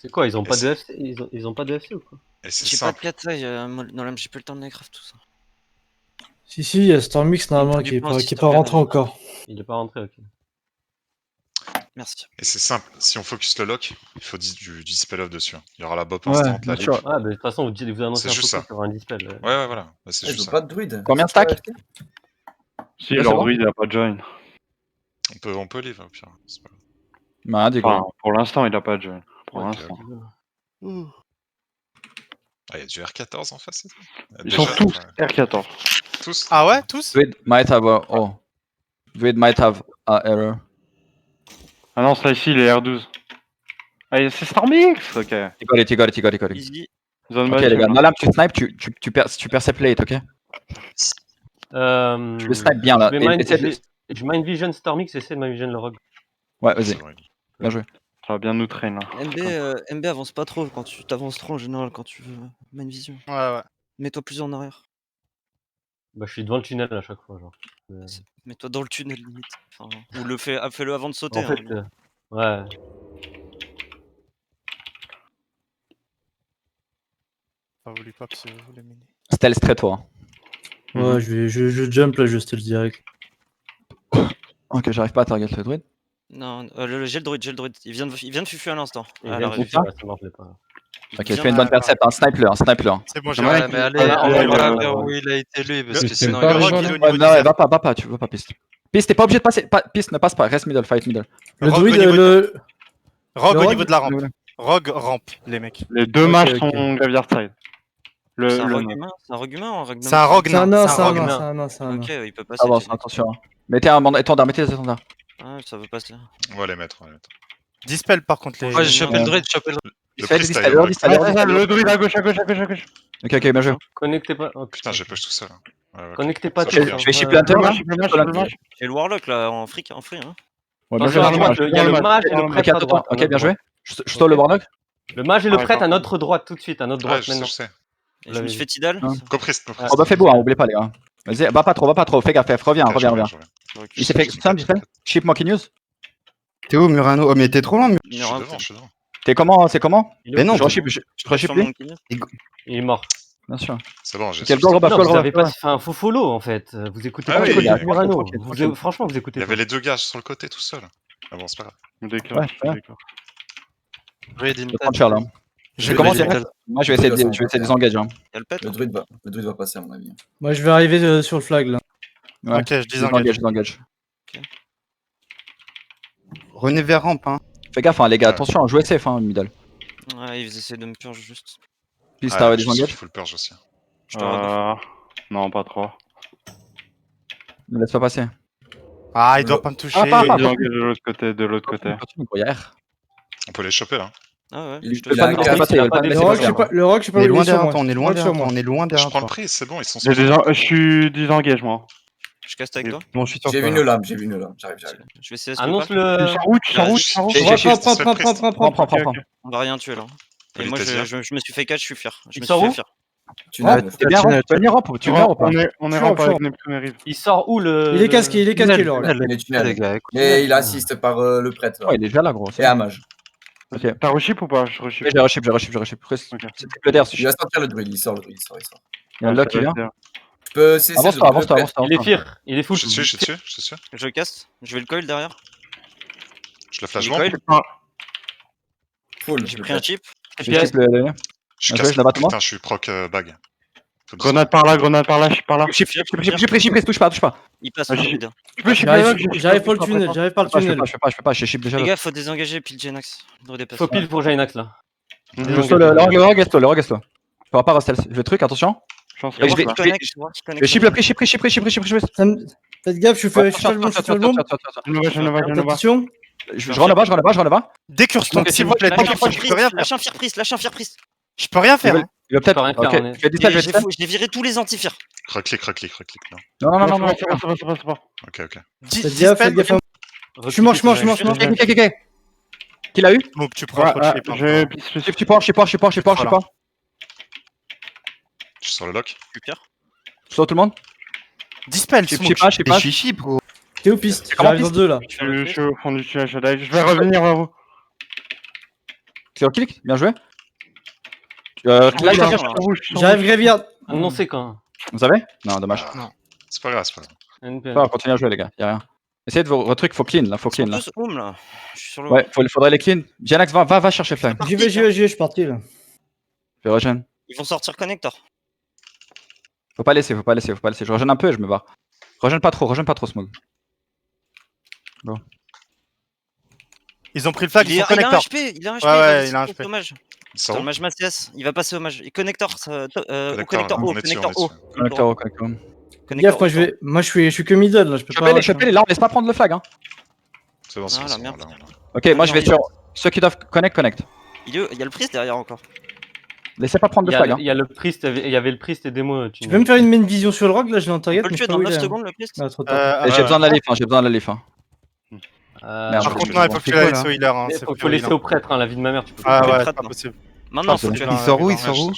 C'est quoi, ils ont pas de FC ils ont pas de FC ou quoi? Et c'est J'ai pas de simple. 4 tailles, non là j'ai plus le temps de Minecraft tout ça. Si, il y a Stormix normalement qui est pas rentré encore. Il est pas rentré, ok. Merci. Et c'est simple, si on focus le lock, il faut du dispel off dessus. Il y aura la bop Ouais, instant, la bien sûr. leap. Ah, de toute façon, vous annoncez C'est un juste focus ça. sur un dispel. Ouais, voilà. Bah, c'est Je juste veux ça. pas de druide. Combien stack? Si, Là, c'est leur bon druide il a pas de join. On peut live au pire. C'est pas grave. Bah, des Enfin, gros. pour l'instant, il a pas de join. Pour Ok, l'instant. ok. Ah, il y a du R14 en face, c'est tout. Ils sont tous R14. Tous. Ah ouais, tous? Druid might have a... Oh. Druid might have a error. Ah non, ça ici, il est R12. Ah, c'est Stormix. Ok. You got it. Easy. Zone Ok, match, les gars, hein. Nalam, tu snipes, tu percepts late, ok? Tu le snipes bien là. Je mind vision Stormix, essaie de mind vision le rogue. Ouais, vas-y. Bien joué. Ça va bien nous traîner là. MB avance pas trop quand tu t'avances trop en général quand tu veux main vision. Ouais. Mets-toi plus en arrière. Bah, je suis devant le tunnel à chaque fois, genre. Mets-toi dans le tunnel limite. Enfin, ou fais-le avant de sauter. En fait, ouais. Pas voulu pop si vous voulez miner. Stealth très toi. Ouais, je jump là, je stealth direct. Ok, j'arrive pas à target le druid. Non, j'ai le druide. Il vient de fufu à l'instant. Il À vient la de réveil. faire, ça marche pas. Ok, fais une bonne percept, un sniper. C'est bon, j'ai Ouais, rien. mais allez, Ouais, on ouais, va ouais, vers ouais. où il a été lui, parce Le- que c'est sinon pas il le va rogue, il est au Ouais, niveau non, ouais, d'Isaac. va pas, tu veux pas piste. Piste, t'es pas obligé de passer. Piste, ne passe pas, reste middle, fight middle. Le Rogue druide, au niveau le. Rogue Le au rogue niveau de la rampe. Rogue rampe, les mecs. Les deux Ok, matchs ok. sont graveyard side. C'est un rogue humain ou un rogue C'est un rogue C'est un nain. nain, C'est c'est un un rogue nain, nain. c'est un nain, c'est un nain. Ok, il peut passer. Avance, attention. Mettez un étendard, mettez des étendards. Ah, ça veut passer. On va les mettre. Dispel par contre les. Moi j'ai chopé le druide, Le Fais priest des a eu un dispels, Le druide à gauche. Ok, bien joué. Connectez pas. Oh, Putain, j'ai push tout seul. Ouais, Connectez pas Ça, tout je ça. regarde. Je vais ship planter, Le moi. match. Et le warlock là en free hein. Ouais, bien Attention, joué, à bien droite, joué. il y a le mage et le Ok, prêtre à droite. attends, ok, bien joué. Je stole le warlock. Le mage et le Ouais, prêtre à pardon. notre droite, tout de suite, à notre Ouais, droite je sais, maintenant. je sais. Et je me suis fait tidal. Hein. Coprist. Oh bah fais beau, hein, oubliez pas les gars. Vas-y, va pas trop, fais gaffe, reviens. Il s'est fait simple, il fait ship Monkey News. T'es où, Murano? Oh, mais t'es trop loin, Murano. Je suis devant. T'es comment, c'est comment? Mais non, Je reship lui. Il est mort. Bien sûr. C'est bon, j'ai Quel sauvé. goal, Non, rebat, vous avez pas fait un faux follow en fait. Vous écoutez Ah pas oui, les oui, Murano. tranquille. Franchement, vous Il écoutez y pas. avait les deux gars sur le côté tout seul. Ah bon, c'est pas grave. On déclare. Ouais. druide Je vais prendre cher là. Je vais Comment les- direct? Moi je vais essayer de désengager. Hein. Y'a le pet. Le druide va passer à mon avis. Moi, je vais arriver sur le flag là. Ouais. Ok, je désengage. Désengage. René vers rampe, hein. Fais gaffe, hein, les gars, Ouais. attention, jouez safe, hein, middle. Ouais, ils essaient de me purge juste. Piste, Ah, t'as je suis désengage. full purge aussi. Je te regarde. Non, pas trop. Ne laisse pas passer. Ah, il doit pas me toucher. Ah, pas. De l'autre côté. Continue, gros, y'a R. On peut les choper là. Ah ouais. Il je te il a un fais- laisse carry. passer, il a ils veulent pas pas me de laisser Le passer. rogue, le rogue, je sais pas On où est il loin est sur derrière moi. toi, on est loin Rogue sur derrière toi, moi. on est loin Je derrière prends toi. le prix, c'est bon, ils sont Je suis désengage moi. Je casse avec toi. Bon, je suis sur J'ai toi, vu là. une lame, J'arrive. Je vais essayer de Annonce pas. le. Tu sors où J'ai- Prends. On va rien tuer là. Et moi je me suis fait 4, je suis fier. Je Il me sort suis où fait fier. Tu Ouais, n'as t'es bien, tu peux venir up, tu viens ou pas? On est Sure, rampe sure. avec Neptune et Rive. Il sort où le. Il est casqué, le rogue. les tunnels. les gars, écoute. Mais il assiste par le prêtre. là. Ouais, il est déjà là, gros. Et un mage. Ok. T'as reship ou pas? Je reship. J'ai reship. Ok. C'est triple d'air si Il je. va sortir le druide, il sort. Il y a le lock qui vient. Je peux cesser Avance-toi. Il est fear. Il est full. Je suis dessus. Je casse. Je vais le coil derrière. Je le flash Il bon. coil. Full. J'ai pris un chip. Je chip le. Je Ouais, casse. je la bats tout le Putain, je suis proc bag. Grenade par là, je suis par là. Chip, touche pas. Il passe Ah, au j'ai- mid. Tu peux chipper le lock, J'arrive par le tunnel, Je fais pas, j'ai chip déjà Les là. gars, faut désengager pile Genax. Druide est passé. Faut pile pour Jainax là. Je stole le rogue est slow. Tu pourras pas rester le truc, attention. Chance. Il y a je moi vais- qui je connecte, je vois, je Je connecte. chip le prix, chip. Faites gaffe, je fais le bombe. Je ne vois. Attention. Je rentre là-bas. Décurse, donc si vous voulez Lâche un décurse, je peux rien faire. Lâche un fear priest. Je peux rien faire. hein. Il va peut-être. Rien faire, Ok, on est- je vais dispel, je vais dispel. J'ai viré tous les anti-fear. Reclick. Non. Non. C'est pas. Ok. Faites gaffe. Je suis mort. Ok. Qui l'a eu? Donc tu prends trop de chip. hein. Chip, tu pars. Je sors le lock. Super. Slow tout le monde. Dispel, Chip, smoke. chip pas. Je suis chip, gros. T'es où piste? Comment J'arrive dans piste 2 là. Je suis au fond du tunnel, je vais revenir vers vous. Clear click, bien joué. Ah, Là, oui, je là. cherche. J'arrive Graveyard. Annoncé quand. Vous avez? Non, dommage. C'est pas grave, c'est pas grave. NPL. Pas, continuez à jouer, les gars, y'a rien. Essayez de vos trucs, faut clean là, faut Ils sont clean là. tous home là. Je suis sur le. Ouais, faudrait les clean. Janax, va chercher flag. J'y vais, je suis parti là. Je regen. Ils vont sortir connector. Faut pas laisser. Je regen un peu et je me barre. Regen pas trop, Smog. Ils ont pris le flag, ils sont Il a un connecteurs. HP, il a un HP. Ouais, il a un HP. Dommage. Ils sont où? Dommage Mathias, il va passer au mage. Et connector, au connector on haut, est dessus, connector on est haut. dessus. Connecteur, connecteur. Gaffe, moi je suis que middle là, je peux pas. Chopez-les, là on laisse pas prendre le flag hein. C'est bon, c'est Ah, bon, la c'est merde. bon, là, Ok, moi je vais sur ceux qui doivent connect. Il y a le priest derrière encore. Laissez pas prendre Il le y, flag a, hein. il y a le priest, il y avait le priest et Demo. Tu peux me faire une main vision sur le rock là, je l'ai en On target. peut le mais tuer je sais dans pas où 9 il est. secondes le priest. Ah, trop tard. Et j'ai besoin de la leaf, Merde, Par je contre, non, il faut que tu C'est quoi, la là laisses au healer. Hein, Il c'est faut plus laisser évident. au prêtre, hein, la vie de ma mère. Tu peux Ah les ouais, prêtres, c'est pas non. possible. Maintenant, faut c'est que tu bien. Il sort où? Ouais, Il sort où?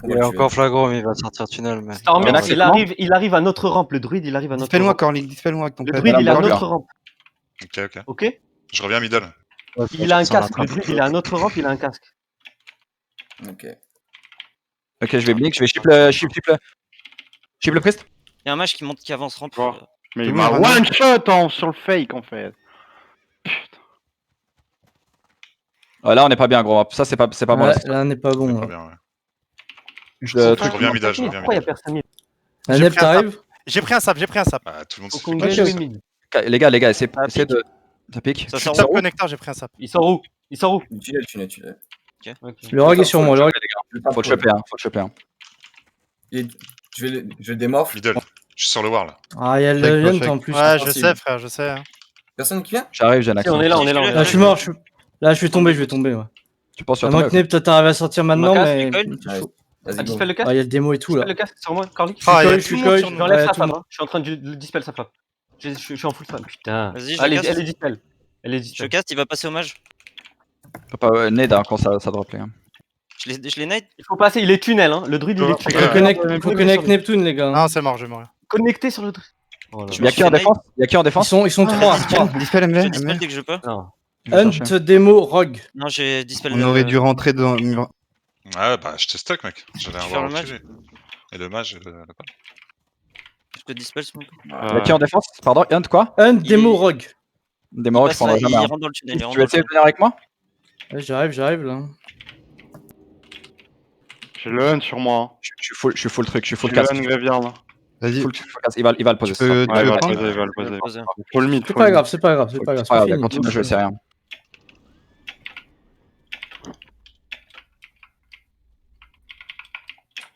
Il est encore flagrant, mais il va sortir tunnel. Mais... Stormix, Ouais, il arrive à notre rampe. Le druide, il arrive à notre Dispelle-moi, rampe. Corley, dispelle-moi avec ton Le pad. druide, il est à Voilà, notre rampe. Ok. Ok. Je reviens middle. Il a un casque. Le druide, il est à notre rampe. Il a un casque. Ok. Ok, je vais blink, je vais chip le priest. Il y a un mage qui monte, qui avance rampe. Bon. Mais il Oui, m'a Rana. one shot sur le fake en fait. Là on est pas bien gros, ça c'est pas bon. Ouais, Là. là, on n'est pas bon. Très là. bien, ouais. Je Je reviens middle, je reviens Pourquoi il y a middle. personne? La J'ai nep pris un t'arrive. J'ai pris un sap. Ah, tout le monde Faut se qu'on fait gagne Ok. le mid. Les gars, essayez Ah, de. Ça pique. Ça Je suis sort top où? connecteur, j'ai pris un sap. Il sort où? Tunnel. Ok. Le rock est sur moi. Le rock. Faut le choper. Et je vais démorph. Middle. Je suis sur le war là. Ah, il y a le Fake, Hunt fake. en plus. Ouais, je impossible. sais, frère, je sais. hein. Personne qui vient? J'arrive, Janax. Si, on est là, on est là. Là, je suis mort. Là, je vais tomber. Ouais. Tu penses sur À ton moins que Nep, toi, t'arrives à sortir maintenant, casse, mais. Nicole. c'est Ouais. chaud. Vas-y, Ah, go. dispel le casque. Ah, il y a le démo et tout Dispel là. le casque sur moi, Corlic. Ah, il y a je suis tout le monde coach, sur nous. J'enlève Ouais, sa tout le femme. Hein. Je suis en train de dispel sa femme. Je suis en full femme. Putain. Vas-y, je Elle casse. est dispel. Elle est Je dispel. casse, il va passer au mage. Faut pas nade hein, quand ça drop les gars. Je les nade. Il faut passer. Il est tunnel. Hein. Le druide, il est Faut tunnel. connect Neptune, les gars. Non, c'est mort, je vais mourir. Connecté sur le druide. Oh là Il y a qui en défense? Ils sont trois. Dispelle Je MV. dispel dès que je peux. là. Non. Hunt, démo, rogue. Non, j'ai dispel. On aurait dû rentrer dans. Ouais, bah je te stuck, mec. J'allais Tu avoir fais le mage reculé. Et le mage, pas. Je peux dispel ce mec. Il y a qui en défense? Pardon, Hunt quoi? Hunt, démo, rogue. Des morts, je prendrai Il jamais. hein. rentre dans le tunnel. il rentre Tu dans veux le essayer de tunnel. venir avec moi? Ouais, j'arrive là. J'ai le hunt sur moi. Je suis full truc, je suis full J'ai le casse. hunt graveyard là. Vas-y. Full casse. Il va le poser. Tu peux- ça. Ouais, il va le prendre poser, il va le poser. Poser. Faut le mid. C'est pas grave, c'est pas grave, c'est pas grave. C'est pas c'est grave, fini. continue à jouer, c'est rien.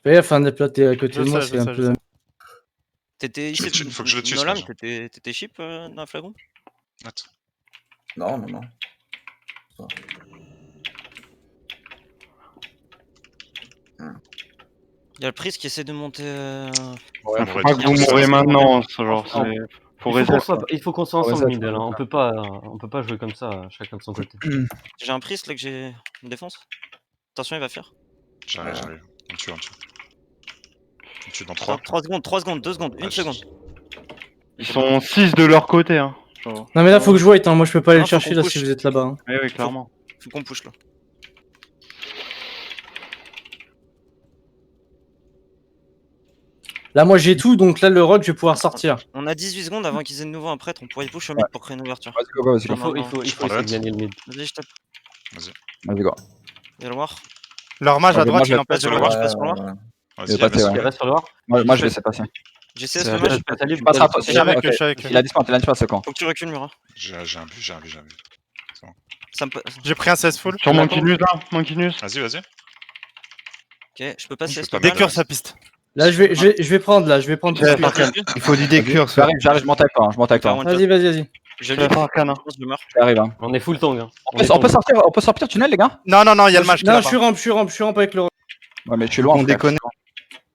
Fais gaffe, Nep, là, t'es à côté de Je moi, sais, c'est je un sais, peu. je sais. T'étais Je le tue, faut que je le tue, ce Nolan, mage. t'étais ship dans le flagon? Attends. Non. Il y a le priest qui essaie de monter. Ouais, Faut pas que vous mourrez maintenant, ce genre. Faut reset. Il faut qu'on soit ensemble mid là. On peut pas jouer comme ça, chacun de son côté. J'ai un priest là que j'ai une défense. Attention, il va faire. J'arrive. On tue. On tue dans 3. 3 secondes, 2 secondes, 1 seconde. Ils sont 6 de leur côté. Hein. Genre. Non, mais là, faut que je voie, hein. Moi, je peux pas aller Non, le faut chercher qu'on là push. si vous êtes là-bas. hein. Oui, clairement. Faut qu'on push là. Là, moi, j'ai tout, donc là, le rock, je vais pouvoir sortir. On a 18 secondes avant qu'ils aient de nouveau un prêtre. On pourrait push au mid pour créer une ouverture. Vas-y, go, vas-y, go. Il faut Je prends essayer le de gagner le mid. Vas-y, je tape. Vas-y, go. Il y a le war. Leur mage à Ouais, droite, moi, il je empêche sur de le le war, voir. je passe sur le war. Il Vas-y, est passé, vas-y. ouais. Il reste sur le war. Moi, je vais laisser passer. GCS C'est le la mage. Tu passeras toi. Je suis avec eux, Ok. je suis avec eux. Il a disparu ce camp. Faut que tu recules, Murat. J'ai un but. Ça me peut- J'ai pris un 16 full. Sur Monkinus là, Monkinus. Vas-y. Ok, je peux passer. Je est-ce peux que- pas Décure sa piste. Là, je vais prendre, là, je vais prendre. Ouais, tout de suite. Il faut du décure. J'arrive, je monte avec toi. Vas-y, vas-y. Je Je l'ai. vais faire un canard. Je meurs. J'arrive. Hein. On est full tong. Hein. On peut sortir tunnel, les gars? Non, il y a le mage qui est Non, là-bas. je suis rampe avec le rock. Ouais, mais je suis loin. On frère. déconne.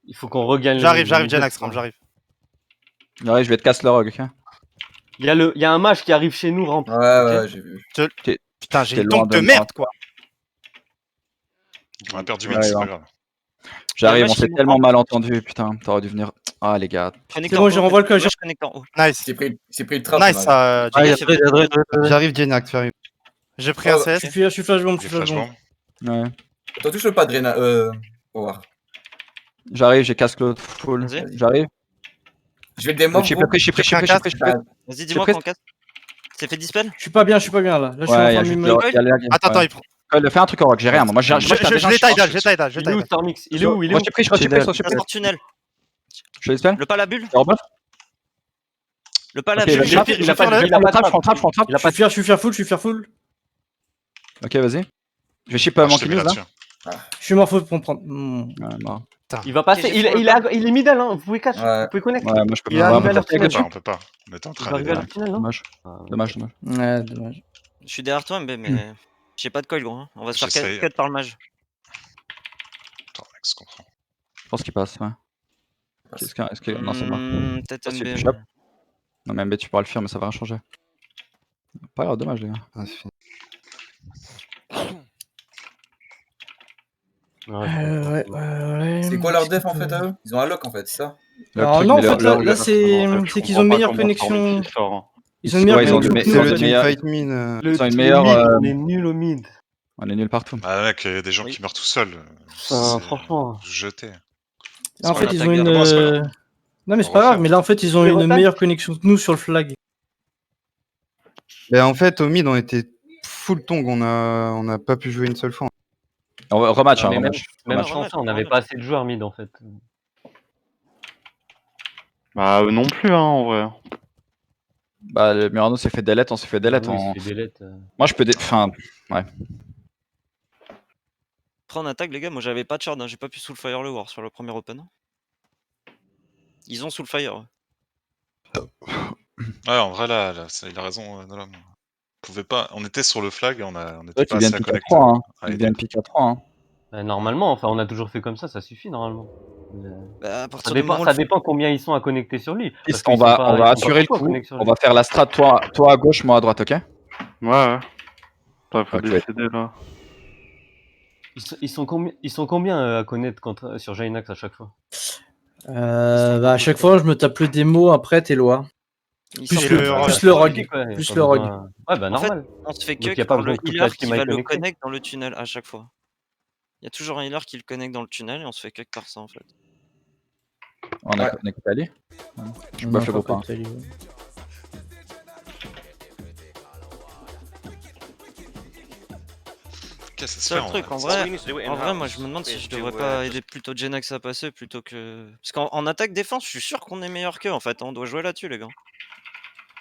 Il faut qu'on regagne. J'arrive, Janax Ram, j'arrive. Ouais, je vais te casser le rogue, ok? Il y a un mage qui arrive chez nous, rampe. Ouais, j'ai vu. Putain, j'ai T'es une loin tombe de de moi. merde, quoi. On a perdu Ouais, mid, c'est ouais. pas grave. J'arrive, on mage s'est qui tellement monte. mal entendu, putain. T'aurais dû venir. Ah, les gars. Connecteur C'est bon, je haut, renvoie le coach. mage connecteur haut. Nice. C'est pris le trap. Nice, là. ça. Ah, J'ai fait- J'arrive, Jenax. J'arrive. J'ai pris un Oh, 16. Je suis flash bomb, je J'ai suis flash flash bomb. bomb. Ouais. Attends, touche pas de Rena. Howard. J'arrive, j'ai casque l'autre full. Vas-y. J'arrive. Je vais le démordre. Je suis prêt, je suis prêt, je suis prêt, je suis prêt, je suis prêt. Vas-y, dis-moi prêt. quand casse. C'est fait dispel? Je suis pas bien là. Là, je suis Ouais, en il y a train de juste me le- mettre. il y a les- Attends, ouais. il prend. Fais un truc au rock, j'ai rien. Moi, Je l'ai taille dash, je l'ai taille. Il est où Stormix? Il est où? Il est Moi, où? je suis prêt, je suis prêt, je suis prêt. Passe tunnel. Je l'espère. Le pas la bulle. Je rebuff. Le pas la Ok, bulle. il a je pas fais- il je a fais pas le- il a pas trap, je prends trap. Il a pas Je suis fier full. Ok, vas-y. Je vais ship Je mon te mets Kimus là. là-dessus. Je suis morpho pour me prendre. Ouais, mort. Il va passer. Ok, j'ai Il est middle, hein. Vous pouvez catch. Ouais. Vous pouvez connect. Ouais, moi je peux Il pas. arrive Ouais, à on leur peut pas. On peut pas. On était en Il train va d'aller arriver à là. la finale, non? Dommage. Ah, Dommage. Ouais, dommage. Je suis derrière toi, mais j'ai pas de coil, gros. hein. On va se faire J'essaye. cut par le mage. Attends, mec, je comprends. Je pense qu'il passe, ouais. Est-ce que. Non, c'est mort. Peut-être Ah, si, MB. push up. Non, mais MB, tu pourras le faire, mais ça va rien changer. Pas grave, dommage, les gars. Ah, c'est fini. Ouais. C'est quoi leur def en fait à eux? Ils ont un lock en fait, c'est ça? Alors non, en fait, là, c'est qu'ils ont une meilleure connexion. Ils ont une Ouais, ils meilleure ont connexion. le C'est le meilleur- team fight min. Ils ont une meilleure. On est nul au mid. On est nul partout. Ah, mec, il y a des gens Oui. qui meurent tout seuls. Franchement. Jeté. En fait, ils ont attaque une. d'abord, c'est pas grave. Non, mais c'est On pas refait. grave, mais là, en fait, ils ont Les une retailles meilleure connexion que nous sur le flag. Et en fait, au mid, on était full tong, on a pas pu jouer une seule fois. Rematch, hein, Mais même rematch. même Rematch, sans rematch, ça, on n'avait rematch. pas assez de joueurs mid en fait. Bah, non plus, hein, en vrai. Bah, le Murano s'est fait delete, on s'est fait delete. Oui, en- il se fait delete. Moi, je peux. Enfin, Après, on attaque, les gars. Moi, j'avais pas de shard. Hein. J'ai pas pu soulfire le war sur le premier open. hein. Ils ont soulfire. Ouais, en vrai, là, il a raison, Nolam. On pouvait pas. On était sur le flag et on ouais, était pas ils viennent assez à pick à connecter. 3. Hein. à Ils aider. viennent pick à 3. Hein. Normalement, enfin, on a toujours fait comme ça suffit normalement. Bah, à Ça partir du dépend, moment ça où dépend combien ils sont à connecter sur lui. parce On qu'ils va, sont pas- on ils va sont assurer pas le beaucoup à coup. connecter sur On lui. va faire la strat, toi à gauche, moi à droite, ok? Ouais. T'aurais faut Ok. décider là. Ils sont combien à connaître sur Jainax à chaque fois? Bah, à chaque fois, je me tape le démo, après, t'es loin. ils Plus sont- le- plus le rogue. Ouais, Plus pas le rogue. besoin- Ouais, bah En fait, normal. on se fait Donc, y que a pas quand besoin le que toute healer la qui team va aille le connecter. connect dans le tunnel à chaque fois. Il y a toujours un healer qui le connecte dans le tunnel et on se fait que par ça en fait. On a écouté Ali. Je On buff a le pas groupe. Hein. côté, lui. Qu'est-ce que ça se Seul fait truc, en vrai, moi je me demande si je devrais pas aider plutôt Genax à passer plutôt que. Parce qu'en attaque défense, je suis sûr qu'on est meilleur qu'eux en fait. On doit jouer là-dessus, les gars.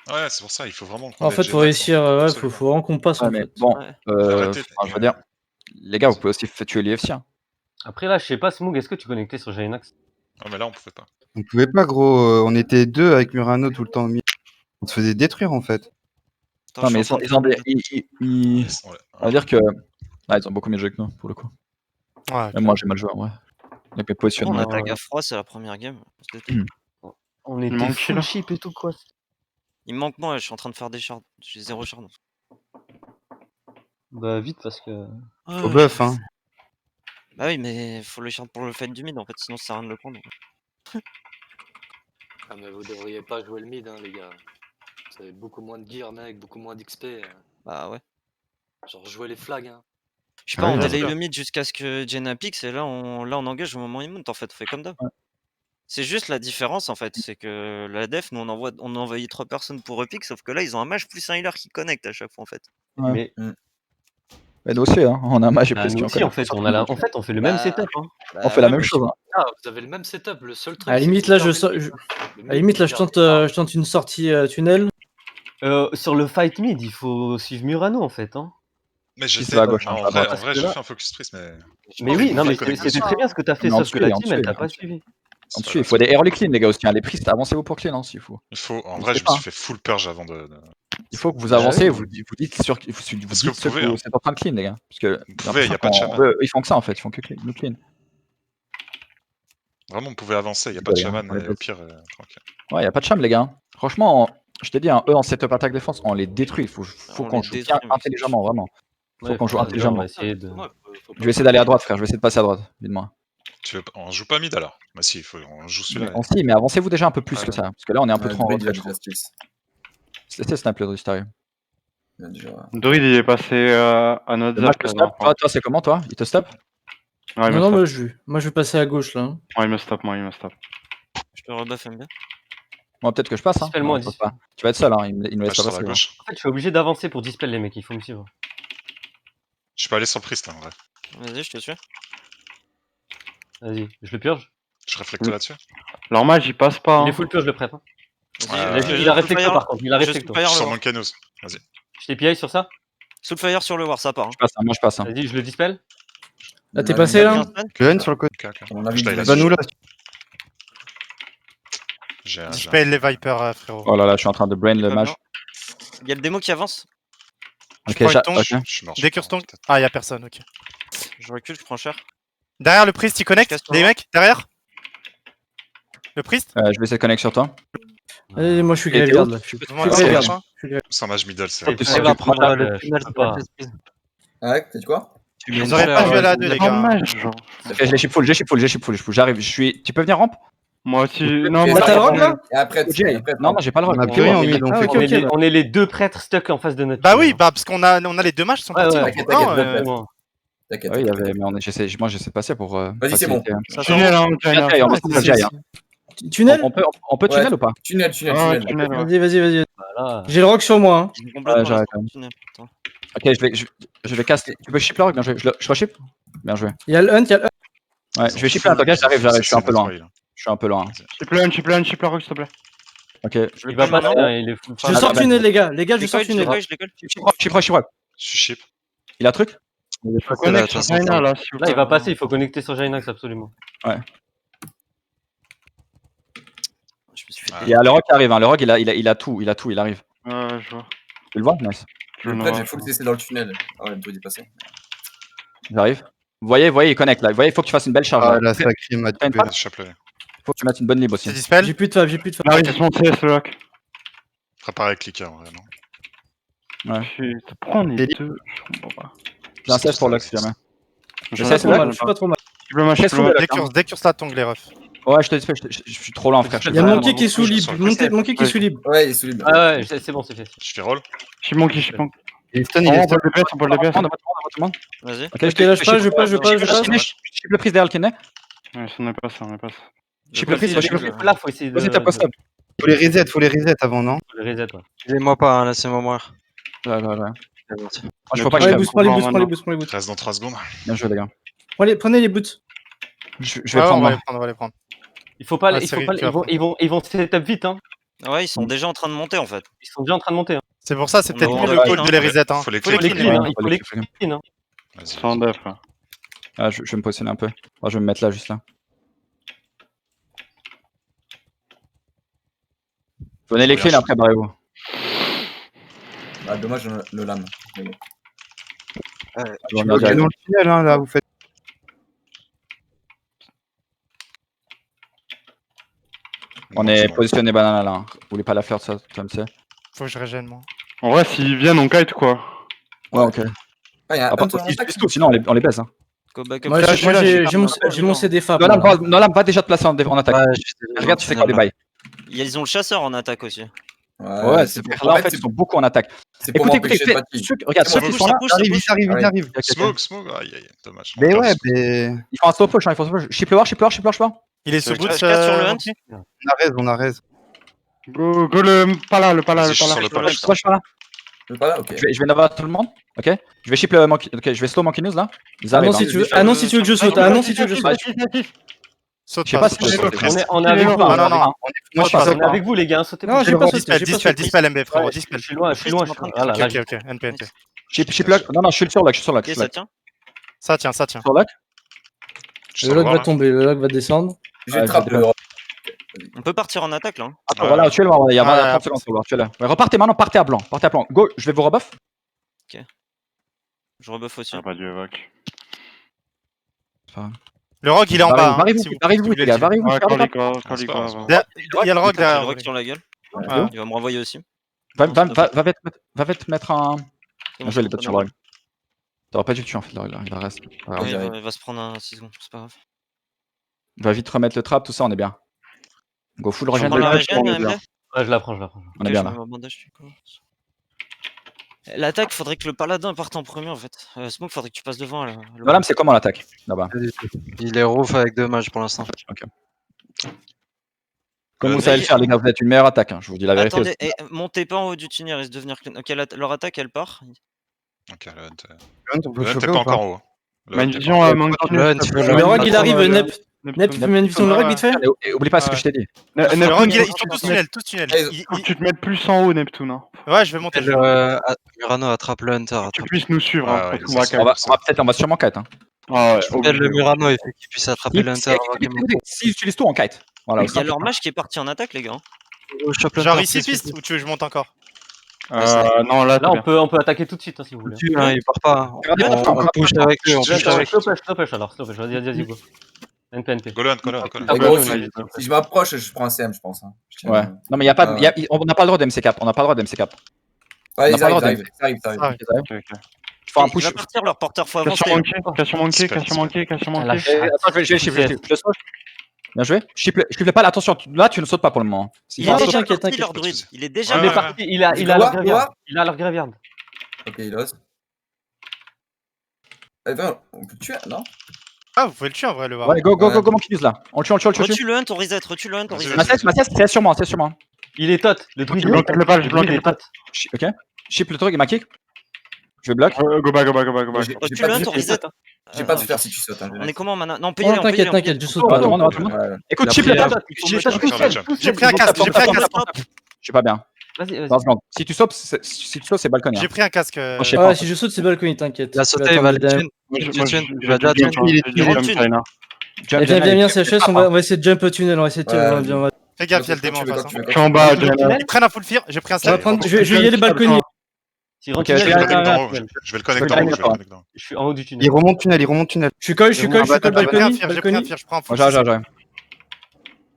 Ouais, c'est pour ça, il faut vraiment qu'on En aide fait, faut Genax, réussir, hein, ouais, absolument. faut vraiment qu'on passe Ouais, en mais fait. bon, Ouais. Arrêtez. je veux dire, les gars, vous pouvez aussi tuer l'IFC. Hein. Après là, je sais pas, Smoog, est-ce que tu connectais sur Jainax? Ouais, mais là, on pouvait pas. On pouvait pas, gros. On était deux avec Murano tout le temps au mid. On se faisait détruire en fait. Attends, Non, je mais suis en train ils ont de des. faire ils- Ouais. On va dire que. Ah, ils ont beaucoup mieux joué que nous, pour le coup. Ouais, Même moi, j'ai mal joué, ouais. Avec mes On positionnements. attaque à froid, c'est la première game. On était manque full là. chip et tout quoi. Il me manque moi, je suis en train de faire des shards. J'ai 0 shard. Bah vite parce que. Au buff, hein. Bah oui, mais faut le shard pour le fight du mid en fait, sinon ça sert à rien de le prendre. Ah, mais vous devriez pas jouer le mid, hein, les gars. Vous avez beaucoup moins de gear, mec, beaucoup moins d'XP. Bah ouais. Genre, jouer les flags, hein. Je sais pas, Ouais, on bien delay sûr. le mid jusqu'à ce que Jenna pix et là on engage au moment où il monte en fait, on fait comme d'hab. Ouais. C'est juste la différence en fait, c'est que la def, nous on a envoyé 3 personnes pour repick, sauf que là ils ont un mage plus un healer qui connecte à chaque fois en fait. Ouais. Mais Mais nous aussi, hein. On a un match et bah, plus nous qui aussi en fait, en fait, on fait le même Bah, setup. Hein. On fait la ouais, même mais chose. Hein. Ah, vous avez le même setup, le seul truc. À la c'est limite, que là, vous je fermez sors- le À mid, la limite, là, vous je fermez. tente une sortie tunnel. Sur le fight mid, il faut suivre Murano en fait. Hein. Mais Si, j'étais. c'est à gauche, hein, En à vrai, droite. j'ai là- fait un focus priest, mais. Mais pense oui, que non vous mais faites connecter c'était ça. très bien ce que t'as fait, Mais en sauf que la dessous, team elle t'a en pas dessous. suivi. En dessous, il faut des early clean, les gars, aussi. Hein. Les priests, avancez-vous pour clean, hein, s'il faut. Il faut. En Je vrai, sais je me pas. suis fait full purge avant de. Il faut que vous Bah avancez, oui. vous dites sur, vous Parce que dites vous ce pouvez, que hein. vous êtes en train de clean, les gars. Parce que Vous pouvez, y a pas de chaman. Ils font que ça en fait, ils font que clean, nous clean. Vraiment, on pouvait avancer, y a C'est pas de pas bien, chaman, on est et au pas- pire, tranquille. Ouais, y a pas de cham, les gars. Franchement, je t'ai dit, hein, eux en setup attaque défense, on les détruit. Il faut On qu'on les joue détruit, bien oui, intelligemment, vraiment. Faut Ouais, qu'on joue on intelligemment. va essayer de. Ouais, faut Je vais essayer d'aller à droite, frère. Je vais essayer de passer à droite, vite-moi. On joue pas mid alors? Bah si, on joue Mais, celui-là. si, mais avancez-vous déjà un peu plus Ouais, que ouais. ça. Parce que là, on est un peu trop en Druid, il a retrait, je déjà trouve. skills. Laissez snap le Druid, si t'arrives. Il a déjà... Druid, il est passé à notre Moi, zap. je te stop. Toi, c'est comment, toi? Il te stop? Ouais, il me Non, non, stop. moi je vais passer à gauche là. hein. Ouais, il me stop, moi, il me stop. Je te rebuff MB. Moi, peut-être que je passe. Hein. Dispel-moi, Non, je passe pas. Tu vas être seul, hein. Il me laisse Passe pas sur la passer. hein. gauche. En fait, je suis obligé d'avancer pour dispel les mecs, il faut me suivre. Je peux aller sur le priest, là, en vrai. Vas-y, je te suis. Vas-y, je le purge. Je réflecte là-dessus. Leur mage, il passe pas. Il est Hein. full purge le prêtre. Hein. Vas-y, Il a réflecto par contre, il a Je réflecto. Soulfire Je suis le sur war. mon canous. Vas-y. Je t'ai PI sur ça. Soulfire sur le war, ça part. hein. Je passe, hein. Moi, je passe. Hein. Vas-y, je le dispel. Là, t'es passé là? Glen sur le côté. Ok, ok. On a vu Je taille que- là-dessus. Va-nous là. J'ai Dispel les Vipers, frérot. Oh là là, je suis en train de brain le Pas mage. bien. Il y a le démo qui avance. Ok, prends une tonge. ok. Je suis mort. Dès que retombe. Ah, y'a personne, ok. Je recule, je prends cher. Derrière le priest, il connecte. Casse-toi. Les mecs, derrière. Le priest. Je vais essayer de connecter sur toi. Allez, moi je suis Et t'es graveyard où là. Je suis Vous Ah, m'entendez, ok. machin C'est un mage middle, c'est. Tu sais, va tu prends prendre la- le tunnel, pas. Ouais, t'as dit quoi? Vous auriez pas vu à la 2, les Oh, gars. mage, genre. Ok, je les chip full. J'arrive. Tu peux venir rampe? Moi aussi. Et Non, ça, moi, t'as le après, rogue, là et après, Non, non, j'ai pas le On rogue. a plus rien en mid, on Ah, fait ok, quoi? ok. On est les deux prêtres stuck en face de notre. Bah oui, tunnel. bah parce qu'on a les deux matchs qui sont Ouais, partis. ouais, donc t'inquiète, non, t'inquiète, Exactement. T'inquiète. Oui, il y t'inquiète. avait, mais moi j'essaie de passer pour. Vas-y, c'est bon. Ça tunnel, hein, Jaina, Jaina. on va se Jaina. Tunnel? On peut tunnel ou pas? Tunnel. Ah, ouais, tunnel, ouais. Vas-y. Voilà. J'ai le rock sur moi. Hein. J'ai complètement j'arrête, resté dans le tunnel, putain. Ok, je vais casser. Tu peux chip le rogue? Bien joué. Je rechip? Bien joué. Il y a le hunt, il y a le hunt. Ouais, je vais chip là. Ok, j'arrive. Je suis un peu loin. Je suis un peu loin. Chip le rock, s'il te plaît. Ok. Je le Il va colle passer, maintenant. hein, il est full. Je sors bah, tunnel, les gars. Les gars, Je je sors les tunnel. colle, je les colle. Chip rogue. Je suis chip. Il a un truc? Je connecte sur Jaina, là, s'il vous Là, plaît. il va passer, il faut connecter sur Jainax absolument. Je me suis fait Ah. Il y a le rogue qui arrive. Hein. Le rogue, il a tout. Il arrive. Ouais, je vois. Tu le vois? Nice. Je Le ne prêtre, vois j'ai full CC dans le tunnel. Ah ouais, le druide est passé. J'arrive. Vous voyez, il connecte là. Vous voyez, il faut que tu fasses une belle charge. Ah, là. la sacrée m'a T'as une tué. frappe? Chapelet. Faut que tu mettes une bonne lib aussi. C'est dispel. J'ai plus de fab, j'ai plus de fab. Il arrive son CS, le lock. Préparé avec clicker, en vrai, non? Putain, pourquoi on est deux? Je comprends pas. J'ai un CS pour Lux si jamais. Je sais, c'est là, Je suis pas trop mal. le match, Chip le match. Décurse la tongue, les refs. Ouais, je te dis, je suis trop lent, frère. Il y a Ouais, Monkey qui est sous je libre. sens Monkey qui est sous libre. Ouais, il est sous libre. Ah ouais, c'est bon, c'est fait. Je fais roll. Chip monkey. Il est stun, il On est va stun. le DPS, on peut le DPS. Vas-y. Ok, Ok, là je passe, je passe. Je chip le prise derrière le Kenney. Ouais, on est pas ça. Chip le prise, Là, chip le prise. là, faut essayer de. Vas-y, t'as pas stop. Faut les reset avant, non? Le reset, ouais. Aidez-moi pas, laissez-moi mourir. Ouais. Moi, je faut pas que Prends je les boosts, prends les boosts. Reste dans 3 secondes. Bien joué, les gars. Prenez les boots. Je vais Ouais, prendre on va moi. les prendre. Il faut pas, Ah, il c'est faut pas, ridicule, ils vont setup vite, hein. Ouais, ils sont déjà en train de monter en fait. Ils sont déjà en train de monter. Hein. C'est pour ça, c'est peut-être On mieux va le clean, call de les reset. Hein. Faut les Faut les clean. clean, hein. Ouais, Il faut les clean. clean, hein. Vas-y. Sans def, là. Ah, je vais me positionner un peu. Oh, je vais me mettre là, juste là. Venez les clean après, barrez-vous. Ah, dommage, le lame. Mais bon. Je vais Je revenir suis direct. dans le tunnel, hein, là, vous faites. On est positionné banana là. Vous voulez pas la faire, ça, comme c'est? Faut que je régène, moi. En vrai, s'ils viennent, on kite, quoi. Ouais, ok. Ah, il y a un Après, hunt en ils attaque. se tout, sinon on les baisse. Hein. Go back up. Moi j'ai mon CD fab. Nolam, va déjà te placer en attaque. Regarde, tu fais quoi les bails. Ils ont le chasseur en attaque aussi. Ouais, c'est pour là, en fait, ils sont beaucoup en attaque. C'est pour Écoutez, m'empêcher de battre. regarde, ceux C'est qui bon, sont là, Ils arrivent. Smoke, aïe, aïe, dommage. Mais Encore ouais, smoke. mais. ils font un slow push, hein, ils font un slow push. Ship le war. Il est sous Je boot casse sur le hunt. On a raise. Go le pala. Vas-y, je suis sur le Voilà, pala. Moi, je suis pas là. Pas là, ok. Je vais Nova tout le monde. Ok. Je vais ship le monkey. Ok, je vais slow monkey news là. Ils Ah non, arrivent. si tu veux que je saute. Ah non, si tu veux que je saute. Saute Je sais pas si je saute. On est avec vous. Ah non, non. Moi, je passe On est avec vous, les gars. Sautez Non, pas. j'ai pas sauté. Dispel MB, frérot. Ouais, Dispel. Je suis loin. Voilà, là, Ok, NP. Ship le. Non, je suis sur lock. Ok, ça tient. Ça tient. Sur lock. Je Le sors lock voir, va là. tomber, le lock va descendre. Je trappe le. On peut partir en attaque là. hein. Attends, voilà, tuez-le, il y a Ouais, 30 secondes sur le war, tuez-le. Ouais, repartez maintenant, partez à blanc. Go, je vais vous rebuff. Je rebuff aussi. Y'a pas du évoque. Le rogue, il est en bas. hein, Arrive-vous, si vous arrive-vous, voulez les gars, le dire. arrive-vous. Ouais, faire le Corlico, Il y a le rogue J'ai le derrière. rock sur la gueule. Ouais. Il va me renvoyer aussi. Va te mettre un. Bien joué, les potes sur le rug. T'aurais pas dû le tuer en fait, le rug là, il va rester. Ouais, il va se prendre un 6 secondes, c'est pas grave. Va vite remettre le trap, tout ça, on est bien. Go full Je regen. prends la Ouais, régène, MB. Ouais, je la prends. on est bien là. Je mets un bandage, du coup. L'attaque, faudrait que le paladin parte en premier en fait. Smoke, faudrait que tu passes devant. Le lame, c'est comment l'attaque là-bas? Il est roof avec 2 mages pour l'instant. Ok. Comme vous savez le faire, les gars, vous êtes une meilleure attaque, hein, je vous dis la vérité. Attendez, montez pas en haut du tunnel, risque de devenir clean. Ok, leur attaque, elle part. Ok, le Hunt. On peut Le Hunt choper est ou pas pas encore en haut. Ma vision à Monkey. Le rogue, il arrive, Nep. Nep, tu mets une vision de rogue vite fait. Et oublie pas ce que je t'ai dit. Le rogue, ils sont tous tunnels, tous tunnels. Faut que tu te mettes plus en haut, Neptune. Hein. Ouais, je vais monter. Murano attrape le Hunter. Que tu puisses nous suivre. Hein, Ouais, parce qu'on va c'est On ça. va sûrement kite. Hein. Ah ouais, Appelle le Murano et fait qu'il puisse attraper le Hunter. S'ils utilisent tout en kite. Voilà, Il y a leur mage qui est parti en attaque, les gars. Genre ici, piste, ou tu veux que je monte encore? non, là, Là, on peut attaquer tout de suite, hein, si vous voulez. Il part pas. On push avec lui, on push avec lui. Slowpush alors, slowpush. Vas-y, go. NP. Go le Hunt, go le Hunt. Et gros, si je m'approche, je prends un CM, je pense. Hein. Ouais. Non, mais y a pas, on n'a pas le droit d'MC cap. On n'a pas le droit d'MC cap. Ouais, On a ils pas le droit arrivent. Faut un push. Il va partir leur porteur, faut avancer. Cassure manqué. Attends, je vais le chiffrer. Je le saute. Bien joué. Je le pas, attention, là tu ne sautes pas pour le moment. Il est déjà parti leur druide. Il est déjà parti. Il a leur graveyard. Il a leur graveyard. Ok, il ose. Attends, on peut le tuer, non? Ah, vous pouvez le tuer en vrai, le voir. Ouais, go, mon Killus là. On le tue. Retue le hunt, on reset, Ma cesse, c'est sur moi. Il est tot. Le druide Je bloque le bal, je bloque il le est tot. Ok. Ship le truc et ma kick. Je vais block. Go back. Retue le hunt, on reset. J'ai pas de faire si tu sautes. On est comment maintenant? Non, on peut y aller. T'inquiète, je saute pas. Écoute, chip le J'ai pris un casque, Je suis pas bien. Vas-y. 20 secondes. Si tu sautes, c'est balconnier. J'ai pris un casque. Je sais Ouais, pas. si je saute, c'est balcony, t'inquiète. Il a sauté, il va le tuer. Viens, CHS, on va essayer de jump au tunnel, on va essayer de... Fais gaffe, il y a le démon en face. Je suis en bas, Ils prennent un full fear, j'ai pris un slap. Je vais y aller balcony. Ok, Je vais le connecter en haut. Je suis en haut du tunnel. Il remonte tunnel. Je suis colle J'ai pris un balcony. fear, je prends un full J'arrive. fear.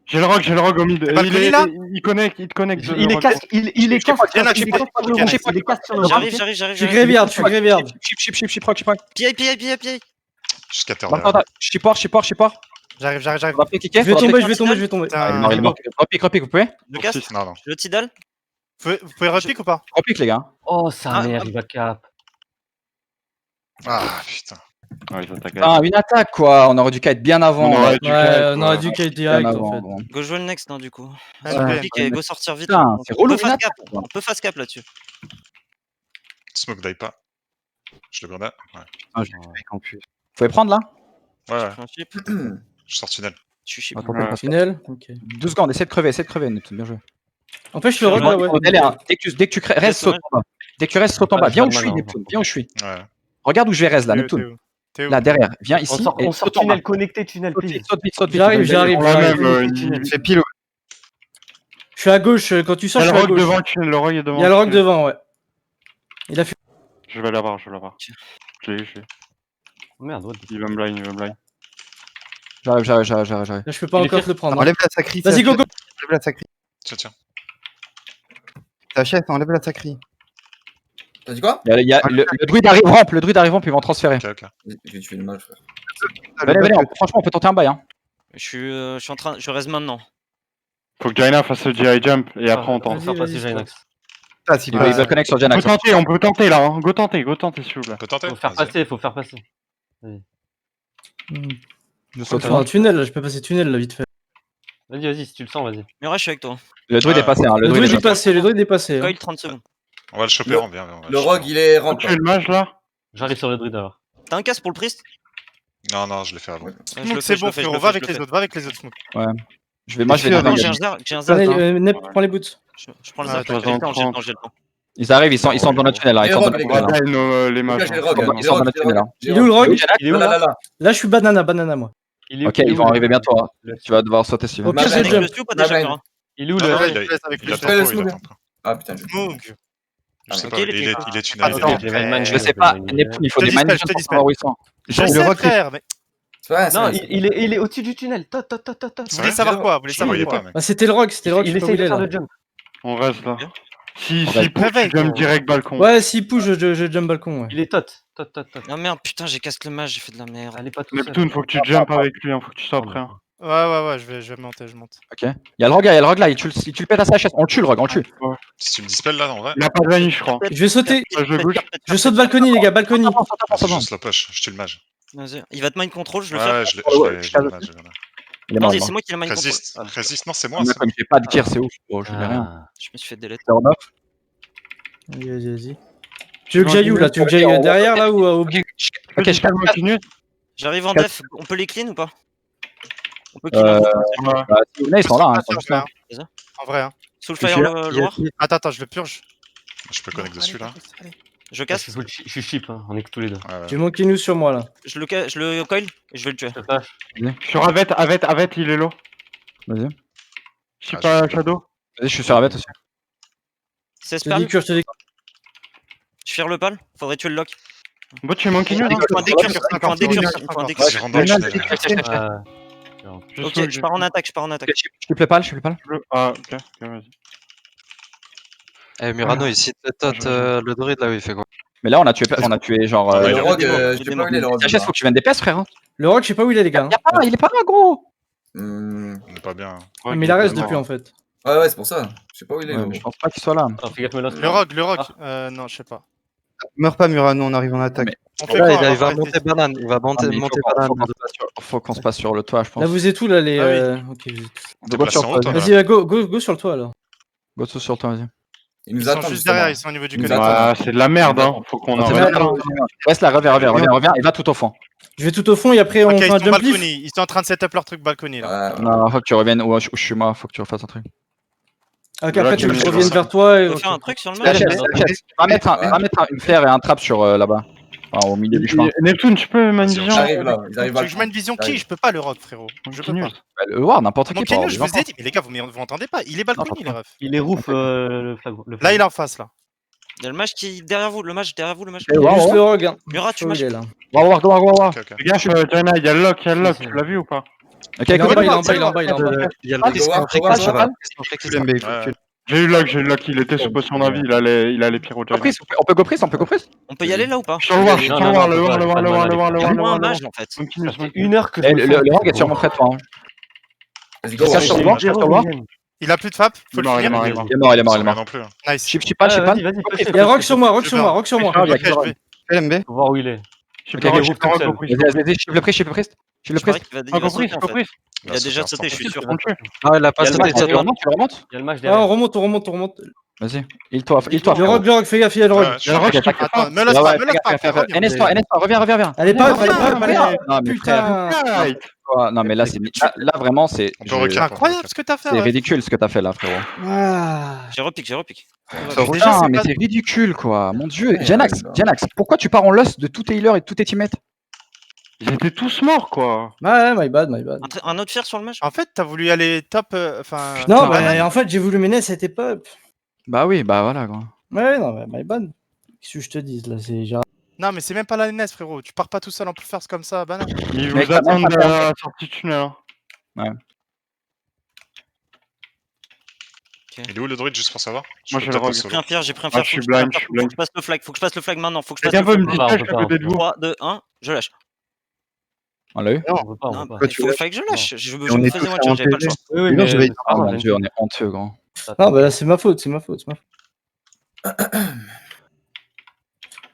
J'ai le rogue au mid. Balcony, là Il connecte. Il est casque. Il est casque. J'arrive. Je suis graveyard. Chip rock. Pied. Jusqu'à terre. Attends, chip war. J'arrive. On va kicker. Je vais tomber. Il est mort. Repique, vous pouvez? Le casque, Non. le Tidal. Vous pouvez repique ou pas? Repique, les gars. Oh, sa mère, il va cap. Ah, putain. Ouais, ils attaquent. Ah, une attaque quoi. On aurait dû kite bien avant. On aurait dû kite direct en fait. Go jouer le next, non, du coup. Ouais. Go sortir vite. Putain, c'est relou. On peut face cap là-dessus. Smoke die pas. Je le grenade. Ouais. Ah, j'ai en plus. Vous pouvez prendre là? Ouais. Un chip. Je sors tunnel. Je suis chip. Tunnel. Ok. 2 secondes, essaie de crever, Neptune, bien joué. Empêche le rogue là, ouais. Dès que tu restes, saute en bas. Dès que tu restes, saute en bas. Viens où je suis, Neptune. Viens où je suis. Ouais. Regarde où je vais reste là, Neptune. Là, derrière. Viens ici. On sort tunnel, connecté tunnel, please. Saute vite. J'arrive. C'est pile. Je suis à gauche, quand tu sors, Il y je a suis à le rogue gauche. devant le tunnel, le rogue est devant. Il y a le rogue devant, ouais. Il a fait. Je vais l'avoir. Je l'ai. Merde, what Il va me blind. J'arrive. Là, je peux pas encore te le prendre. Enlève la sacrie. Vas-y, go. Enlève la sacrie. Tiens. Sachette, enlève la sacrie. T'as dit quoi? Le druide arrive rampe, ils vont transférer. Ok. Je vais tuer le mage, frère. Venez, franchement, on peut tenter un bail. Hein. Je suis en train. Je reste maintenant. Faut que Jaina fasse le GI jump et après on tente. Vas-y, Jainax. Ah, s'il Il va connect sur Janax. On peut tenter là. Hein. Go tenter s'il vous plaît. Peut tenter. Faut faire passer. Je Faut saute. faire un tunnel, là, je peux passer tunnel là vite fait. Vas-y, si tu le sens, vas-y. Mura, je suis avec toi. Le druide est passé. Le druide est passé. Coil 30 secondes. On va le choper, on vient. Le rogue, il est rampe. Tu es le mage là? J'arrive sur le druide alors. T'as un casque pour le priest? Non, je l'ai fait avant. C'est bon, frérot, va avec les autres, Smoke. Ouais. Moi, je vais Non, les j'ai un zap. Nep, prends les boots. Je prends le zap. J'ai le temps. Ils arrivent, ils sont dans notre tunnel là. Ils sont dans notre tunnel là. Les mages. J'ai le rogue. Ils sont dans notre tunnel là. Il est où le rogue? Il est où Là. Là, je suis banana moi. Ok, ils vont arriver bientôt. Tu vas devoir sauter si tu veux. Au pire, c'est jump. Ou pas déjà, Mura? Il est où Non, le. il attend. Ah putain, je Smoke. Je sais Ok, pas, il est tunnel. Attends, Je sais pas, Neptune, il faut des manies pour savoir où ils sont. Je sais, frère, mais. Non, il est au-dessus du tunnel. Tot. Vous voulez savoir quoi? C'était le rogue, Il essaye de faire le jump. On reste là. Si reste. pousse, tu jump direct balcon. Ouais, s'il pousse, je jump balcon, ouais. Il est tot. Non merde, putain, j'ai casque le mage, j'ai fait de la merde. Elle est pas tout seul. Neptune, faut que tu jump avec lui, faut que tu sois prêt. Ouais, je vais monter, je monte. Ok. Y'a le rogue là, tu le pètes à sa chaise. On le tue le rogue, on le tue. Si tu me dispelles là, en vrai. Il a pas de vanille, je crois. Je vais sauter. Je bouge. Je saute balcony, les gars, balcony. C'est juste la push, je tue le mage. Vas-y. Il va te mind control, je le Ouais, fais. je l'ai le mage. Voilà. Il est mort. Non, c'est moi qui l'ai mind control. Résiste, non, c'est moi. Moi, comme il fait pas de tir, c'est ouf. Bon, je fais rien. Je me suis fait delete. C'est en off. Vas-y. Tu veux que j'aille où là? Tu veux que j'aille derrière là ou au bout? Ok, je continue. J'arrive en def, on peut les clean ou pas? On peut Bah, clean. ils sont là, ils sont juste là. En vrai, hein. Soulfire le loir. Attends, je le purge. Je peux connecter dessus là. Je casse. Je suis chip, hein. On est que tous les deux. J'ai mon Kinous sur moi là. Je le coil et je vais le tuer. Sur Avet, il est low. Vas-y. Je sais pas, Shadow. Vas-y, je suis sur Avet aussi. 16 Je te perles. décure, je te décure. Je fire le pal. Faudrait tuer le lock. Bon, tu es manqué nul. Point d'écure. Point d'écure. Ok, je pars en attaque. Je coupe le pal. Ah, ok, vas-y. Eh, Murano, ici, le druide là où il fait quoi? Mais là, on a tué genre. Le rogue, je sais pas où il est le rogue. Tiens, faut que tu viennes des pièces, frère. Le rogue, je sais pas où il est, les gars. Il est pas là, gros. On est pas bien. Mais il reste depuis en fait. Ouais, c'est pour ça. Je sais pas où il est. Je pense pas qu'il soit là. Le rogue. Non, je sais pas. Meurs pas, Murano, on arrive en attaque. On fait Là, quoi, il va monter banane. Il va monter banane. Faut qu'on se passe sur le toit, je pense. Là, vous êtes où là, les. Ok, vous êtes T'es passé en haut, toi, là. Vas-y, go sur le toit alors. Go sur le toit, vas-y. Ils nous Ils sont attendent. juste derrière, ils sont au niveau du Ils nous connecteur. attendent. Ah, c'est de la merde, hein. Faut qu'on en Reste là, reviens, et va tout au fond. Je vais tout au fond et après on Ok, fait ils un sont jump lift. balcony. Ils sont en train de set up leur truc balcony là. Non, faut que tu reviennes où je suis moi, faut que tu refasses un truc. Ok, après tu reviennes vers toi et. On peut faire un truc sur le La match. chaise. Va mettre une flare et un trap sur là-bas. Enfin, au milieu du chemin. Neptune, tu peux Vas-y, manier. J'arrive là, ils Tu arrivent veux à. que je mène vision qui? Je peux pas le rogue, frérot. Je peux pas. Le voir, n'importe Mon qui. Kenyo, je vous ai dit, mais les gars, vous m'entendez pas? Il est balcony, les refs. Il est roof, le flag. Là, il est en face là. Il y a le mage qui derrière vous, le mage. Il y a juste le rogue. Hein. Murat, tu Où mages. il est là. Go voir. Les gars, Jaina, il y a le lock, tu l'as vu ou pas? Ok, Il est en écoute, bas, il est en bas, il est en bas, il est en bas. Il y a le risque en précaire, ça va. J'ai eu le lock, il était sous potion d'avis, il a les pyros Jaina. on peut go prise. On peut y aller là ou pas? Je le voir, Il y a moins un mage en fait. Ça fait 1 heure que Le rogue est sûrement près de toi. Vas-y, go. Cache sur le voir. Il a plus de fap, faut le finir. Il est mort. Non plus. Nice. Chip pas. Vas-y. Il y a rogue sur moi. Ok, je vais. LMB. Faut voir où il est. Vas-y, chip le prise. Je parie qu'il va sauter en fait. Il a déjà sauté, je suis sûr. Ah, il a pas sauté, ça Tu doit. remontes. Il y a le match Ah, derrière. on remonte. Vas-y. Il-toi. Le rogue, fais gaffe, il y a le rogue. Attends, me laisse pas, NS, reviens. Elle est pas. Non, mais frère. Non, mais là, là vraiment, c'est. C'est incroyable ce que t'as fait. C'est ridicule ce que t'as fait là, frérot. J'ai repique. Putain, mais c'est ridicule quoi. Mon dieu. Janax, pourquoi tu pars en loss de tous tes healers et de tous tes teammates? Ils étaient tous morts, quoi. Ouais, my bad. Un autre fer sur le mage? En fait, t'as voulu aller top. Enfin. Non, bah en fait, j'ai voulu mener, c'était pas. Bah oui, bah voilà quoi. Ouais, non, mais my bad. Qu'est-ce que je te dis là? C'est. Non, mais c'est même pas la NS, frérot. Tu pars pas tout seul en plus faire comme ça, banane. Ils vous attendent à la sortie de tunnel. Ouais. Il est où le druide juste pour savoir? Moi, j'ai le rogue. J'ai pris un fer. Ah, je suis blind. Faut que je passe le flag. Faut que je passe le flag maintenant. Faut que je passe Quelqu'un le peut flag. me dispatch à côté de vous? 3, 2, 1, je lâche. On l'a eu? On veut pas. Non, il fallait que je lâche. Je On me est faisais tous one shot, j'avais pas le choix. Oui, Non, je vais. Oh mon dieu, on est honteux, grand. Non, bah là, c'est ma faute.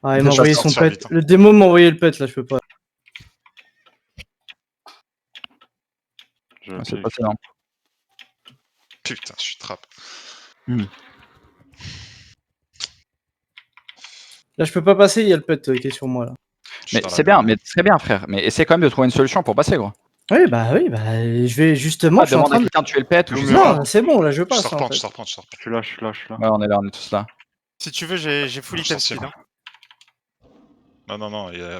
Ah, il m'a envoyé son pet. Le démo m'a envoyé le pet là, je peux pas. C'est pas ça. Putain, je suis trap. Là, je peux pas passer, il y a le pet qui est sur moi là. Mais c'est bien, mais très bien, frère. Mais essaie quand même de trouver une solution pour passer, gros. Oui, je vais justement. Je suis en Demande train à de. quelqu'un de tuer le pet ou juste. Non, c'est bon, là, je Je passe. te en reprends, fait. je te reprends. Je suis là. Ouais, on est tous là. Si tu veux, j'ai full item speed. Hein. Non.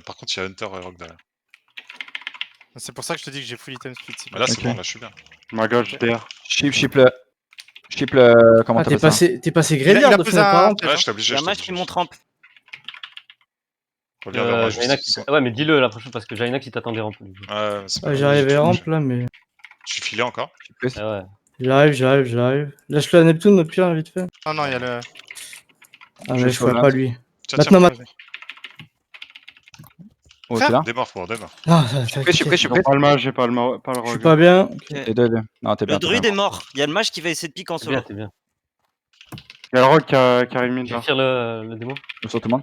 Par contre, il y a Hunter et Rock derrière. C'est pour ça que je te dis que j'ai full item speed. Mais là, c'est Ok. bon, là, je suis bien. Ma gauche, DR. Chip le. Comment Ah, t'appelles ça? t'es passé Il gréviard a de posé faire un- par Ouais, j'étais obligé. Il y a un match qui monte rampe. Reviens vers moi, Jainax, juste. ouais, mais dis-le la prochaine parce que Jainax il t'attendait en plus. Ouais, c'est pas grave, J'arrive j'ai à tout rampe bougé. là, mais. Je suis filé encore. Ah ouais. J'arrive. Lâche-le à Neptune, au pire, vite fait. Non, il y a le. Ah, mais je suis vois là. pas lui. Tiens, Maintenant, vas-y. Oh, t'es là? Démorph, pour démorph. Ah, Je suis prêt, je suis prêt. Pas le mage, j'ai pas le Je suis rogue. pas bien. T'es deux. Non, t'es bien. Le druide est mort. Il y a le mage qui va essayer de piquer en T'es bien, solo. t'es bien. Il y a le rogue qui arrive mid Je là. tire le démon. Je saute tout le monde.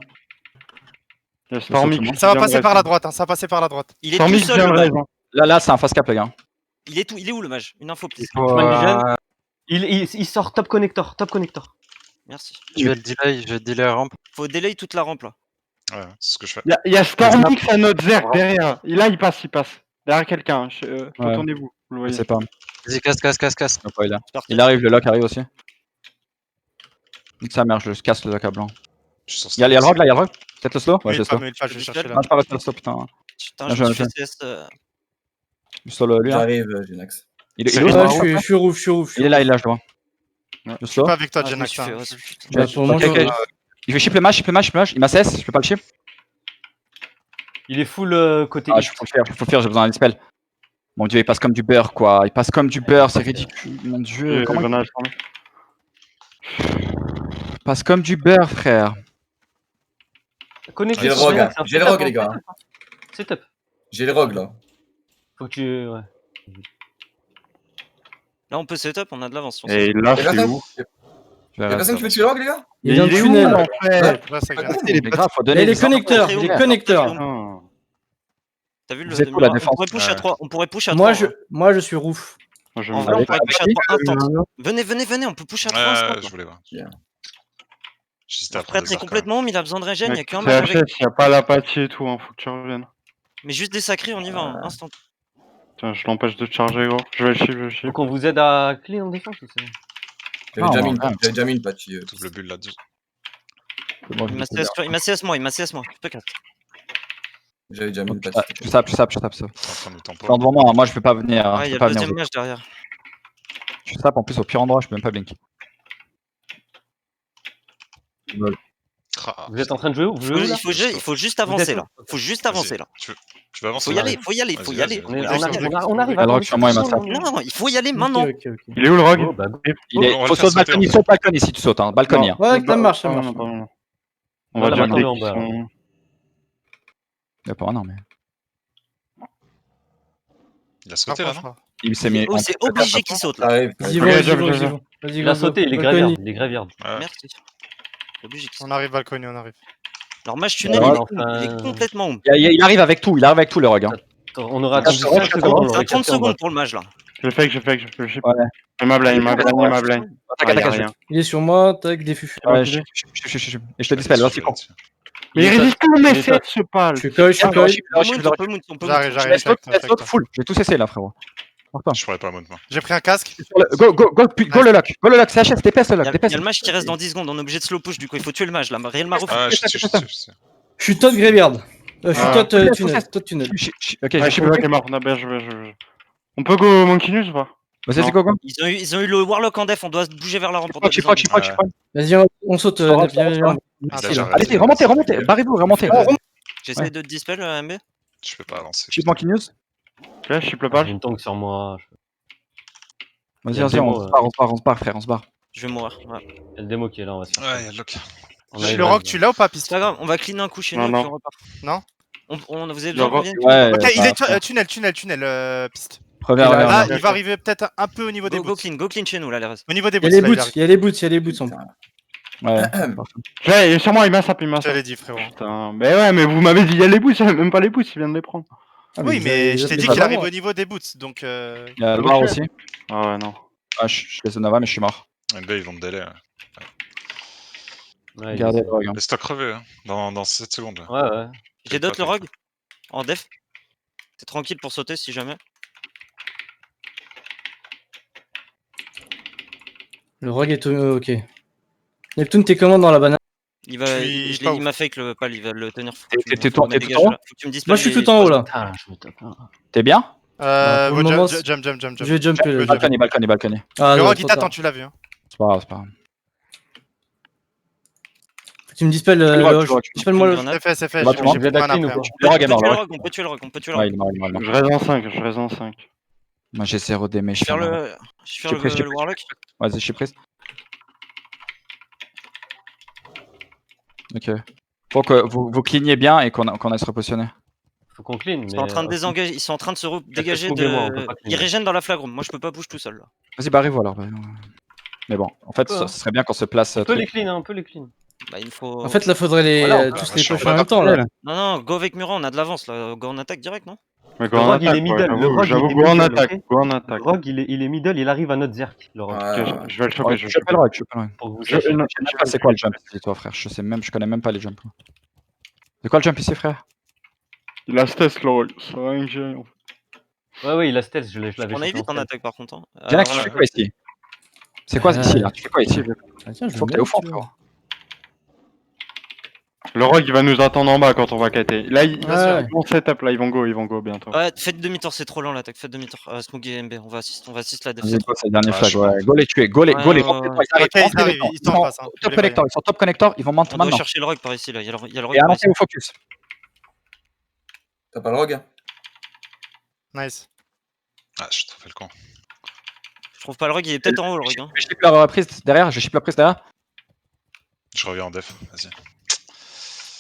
Il y a Stormy qui Ça va vient passer de par la raise. droite, hein, ça va passer par la droite. Il est Stormy tout qui seul vient le de mage. raise. Là, c'est un fast cap, les gars. Il est où le mage? Une info, please. Il sort top connector, top connector. Merci. Je vais le delay la rampe. Faut delay toute la rampe là. Ouais, c'est ce que je fais. Il y a Stormy qui a notre Zerg derrière. Et là, il passe. Derrière quelqu'un. Retournez-vous. Vous le Je voyez. sais pas. Vas-y, casse. Non, pas, il est là. C'est parti. Il arrive, le lock arrive aussi. Sa mère, je le casse le lock à blanc. Je suis sur Il y a le rogue là, il y a le rogue. Peut-être le slow? Ouais, Oui, c'est le slow. mais je vais chercher là. Non, c'est pas le slow, putain. Putain, Ah, je me je- suis fait CS. Le slow, lui, hein. J'arrive, Genax. Il est C'est où? bon. Ouais, je suis rouf. Il est là, je le vois. Le Je suis slow. pas avec toi, Ah, je me Genax. suis hein. fait- Je- putain. Bah, pour moi, Ok, ok. je- Il veut chip le mage. Il m'a CS, je peux pas le chip. Il est full côté Ah, east. je faut le faire, j'ai besoin d'un dispel. Mon dieu, il passe comme du beurre, quoi. Il passe comme du beurre, c'est ridicule. Mon dieu, comment il passe comme du beurre, frère. Connecté J'ai le sur rogue, Genax, hein. j'ai le rogue, les gars. C'est top. J'ai le rogue là. Faut que tu. Ouais. Là, on peut setup, on a de l'avance. Et là, Y'a c'est personne où? Y'a personne qui veut tuer le rogue, les gars? Il est dans le où, tunnel. en fait? Ouais, c'est que Genax. Mais grave, faut Il donner y a les des connecteurs. Très haut, Les très connecteurs. haut. Ah. T'as vu le Vous êtes où, la défense? On pourrait push à 3. On pourrait push à 3. Moi, je suis rouf. Moi, je En me vrai, on Avec- pourrait push à 3 instant. Venez, on peut push à 3 instant. Je voulais voir. Bien. J'hésitais à Après, prendre très des arcs, complètement home, il a besoin de régène, il y a Mec, qu'un mage avec. CHS, il y a pas l'apathie et tout, hein. Faut que tu reviennes. Mais juste des sacrés, on y va, hein, instant. Tiens, je l'empêche de te charger, gros. Je vais le Faut chip. qu'on vous aide à clean en défense ou c'est. J'avais Non, déjà mis une patchy. Double bulle là-dessus. Bon, Il m'a CS moi, je peux 4. J'avais déjà mis une Plus patchy. ça. C'est En train de tempo. devant moi, moi je peux pas venir. Ouais, il y Je a peux pas le venir. deuxième mage derrière. Je tape en plus au pire endroit, je peux même pas blink. Ah, Vous êtes en train de jouer où? Vous jouez où là? Il faut juste avancer là. Faut juste avancer là. Tu veux avancer? Faut y aller. Vas-y, Faut y aller. vas-y. On arrive Le à rogue sur moi, il m'a attendre. Non, il faut y aller maintenant. Ok. Il est où le rogue? Oh, bah, go. Il est. on va Faut le faire sauter balcon, sauter, il saute balcon ici, tu sautes, hein. Balcon, hein. Ouais, ça marche. Non. Non, On va là, dire maintenant, dès en qu'ils bas, sont- Il y a pas un an, mais. Il a sauté là, non? Il s'est mis. Oh, c'est obligé qu'il saute là. Arrive. Vas-y, Ok, vas-y, j'aime, vas-y. j'aime. Vas-y, Il a go, sauté, go. il est Balcony. graveyard. Il est graveyard. Ouais. Merci. C'est obligé qu'il saute. On arrive, Balcony, on arrive. Alors, mage tunnel, Ouais, il est complètement home. Il arrive avec tout, le rogue. Hein. On aura attendu je 5 te secondes. on C'est à l'aurait 30 capté en bas. secondes pour le mage là. Je le fake, je le chip. Ouais. Il m'a blind. T'inquiète, rien. Il est sur moi, tac, des fufus. Ouais, je te dispelle, vas-y, cours. Mais il résiste tout, mais c'est ce pal. Je suis coach, On peut mount. J'arrive, Je laisse j'arrive. l'autre full, je vais tout cesser là, frérot. Je pourrais pas mode moi. J'ai pris un casque. Go le lock, CHS, TPS le Il lock, y a TPS. le mage qui reste dans 10 secondes, on est obligé de slow push du coup, il faut tuer le mage là. Réel Maro. Ah, je sais. Je suis top graveyard. Je suis Ah. top Tout tunnel. Top tunnel. Ok, Ouais, je suis bloqué mort. On a bien, je. On peut go Monkey News ou pas? Vas-y, go. Ils ont eu le Warlock en def, on doit bouger vers la rampe. Chip. Vas-y, on saute. Viens. Allez, remontez, barrez-vous, remontez. J'essaie de te dispel, MB. Je peux pas avancer. Chip Monkey News. Là, je chip le J'ai pal. une tank sur moi. Vas-y, Il y a le démo, on se barre, frère, on se barre. Je vais mourir. Ouais. Il y a le démo qui est là, on va se faire. Ouais, il y a le lock. On arrive Le à- rock, tu l'as ou pas, C'est piste? pas grave, on va clean un coup chez Non, nous et non. puis on repart. Non. Vous avez Le besoin rock, qu'on vienne Ouais. Ok, il est bah, tunnel, piste. Reviens. Là, il va arriver peut-être un peu au niveau des Go boots. clean chez nous là, les restes. Au niveau des Il y a boots, les là, boots, il y a les boots. Ouais. Ouais, il est sur moi, il m'a sapé, Je te l'ai dit, frérot. Putain, mais ouais, mais vous m'avez dit il y a les boots, même pas les boots, il vient de les prendre. Oui, mais je t'ai dit qu'il arrive au niveau des boots, donc. Il y a le bar aussi. Ah ouais, non. Ah, je laisse Nova, mais je suis mort. MB, ils vont me délai. Ouais, Regardez le rogue. Les stocks crevés, hein. Dans 7 secondes. Là. Ouais. J'ai d'autres le rogue en def. T'es tranquille pour sauter si jamais. Le rogue est ok. Neptune, t'es comment dans la banane? Il m'a fake le pal, il va le tenir. T'es tout en haut? Moi, je suis tout en haut là. Ah, je me tape. T'es bien? pour le moment, Jump. Je vais jumper. Balcony. Ah, Le non, rogue, il trop t'attend, tard. tu l'as vu. Hein. C'est pas grave. Faut que tu me dispelles dispelle-moi le. C'est fait, Bah, j'ai tu m'en plus de mana après. Le rogue est mort, le rogue. On peut tuer le rogue. Ouais, il est mort. Je reste en 5, Moi, j'ai 0 damage. Je vais faire le Warlock. Vas-y, je suis prise. Ok. Faut que vous cligniez bien et qu'on aille se repositionner. Faut qu'on clean. Ils sont en train de désengager, ils sont en train de se dégager Smog et moi, on de. peut pas clean. Ils régènent dans la flag room. Moi, je peux pas bouger tout seul là. Vas-y, barrez-vous alors. Mais bon, en fait, On peut, ce serait bien qu'on se place. On peut les clean, hein, on peut les clean. Bah, il me faut. En fait, là, faudrait les Voilà, tous on les va push en même temps là. Non, non, go avec Muran, on a de l'avance là. Go en attaque direct, non? Mais Le go en rogue, il est attaque, middle. ouais, Le rogue, j'avoue, il est go en middle, attaque. ok. Go en attaque. Le rogue, il est middle, il arrive à notre zerk. Le rogue. Ouais, Ok, ouais. je vais le choper, Ouais, je vais je le fais le rock, je fais le rock. Pour que vous Je- sachiez. non, Je sais même pas c'est quoi le jump, dis-toi, frère. Je connais même pas les jumps. C'est quoi le jump ici, frère? Il a Stess, le rogue. Ça va rien que j'ai. Ouais, il a stealth, je l'avais On a chopé vite en stealth. attaque par contre. Hein. Jack, on tu a- fais quoi ici? C'est quoi ici là? Tu fais quoi ici? Ah, tiens, je Faut le que t'ailles au mets, fond, tu vois. frère. Le rogue, il va nous attendre en bas quand on va quitter. Là, ils Ouais. vont setup, là, ils vont go bientôt. Ouais, faites demi-tour, c'est trop lent l'attaque, faites demi-tour. Smog et MB, on va assist la def. Vas-y, go, c'est le dernier Ouais, flag. je Ouais, go les tuer, go les, Ouais, go les. ouais, Rentrez ouais. dedans, ils arrivent, Ok, ils rentrez arrivent, dedans. ils Ils sont t'en passent, hein, je top les connector, ils sont top connector, ils vont On monter doit maintenant. chercher le rogue par ici là, il y a le rogue Et par annoncez ici. au focus. T'as pas le rogue? Nice. Ah, je te fais le con. Je trouve pas le rogue, il est peut-être en haut le rogue. Hein. Je ship leur prise derrière, je ship leur prise derrière. Je reviens en def, vas-y.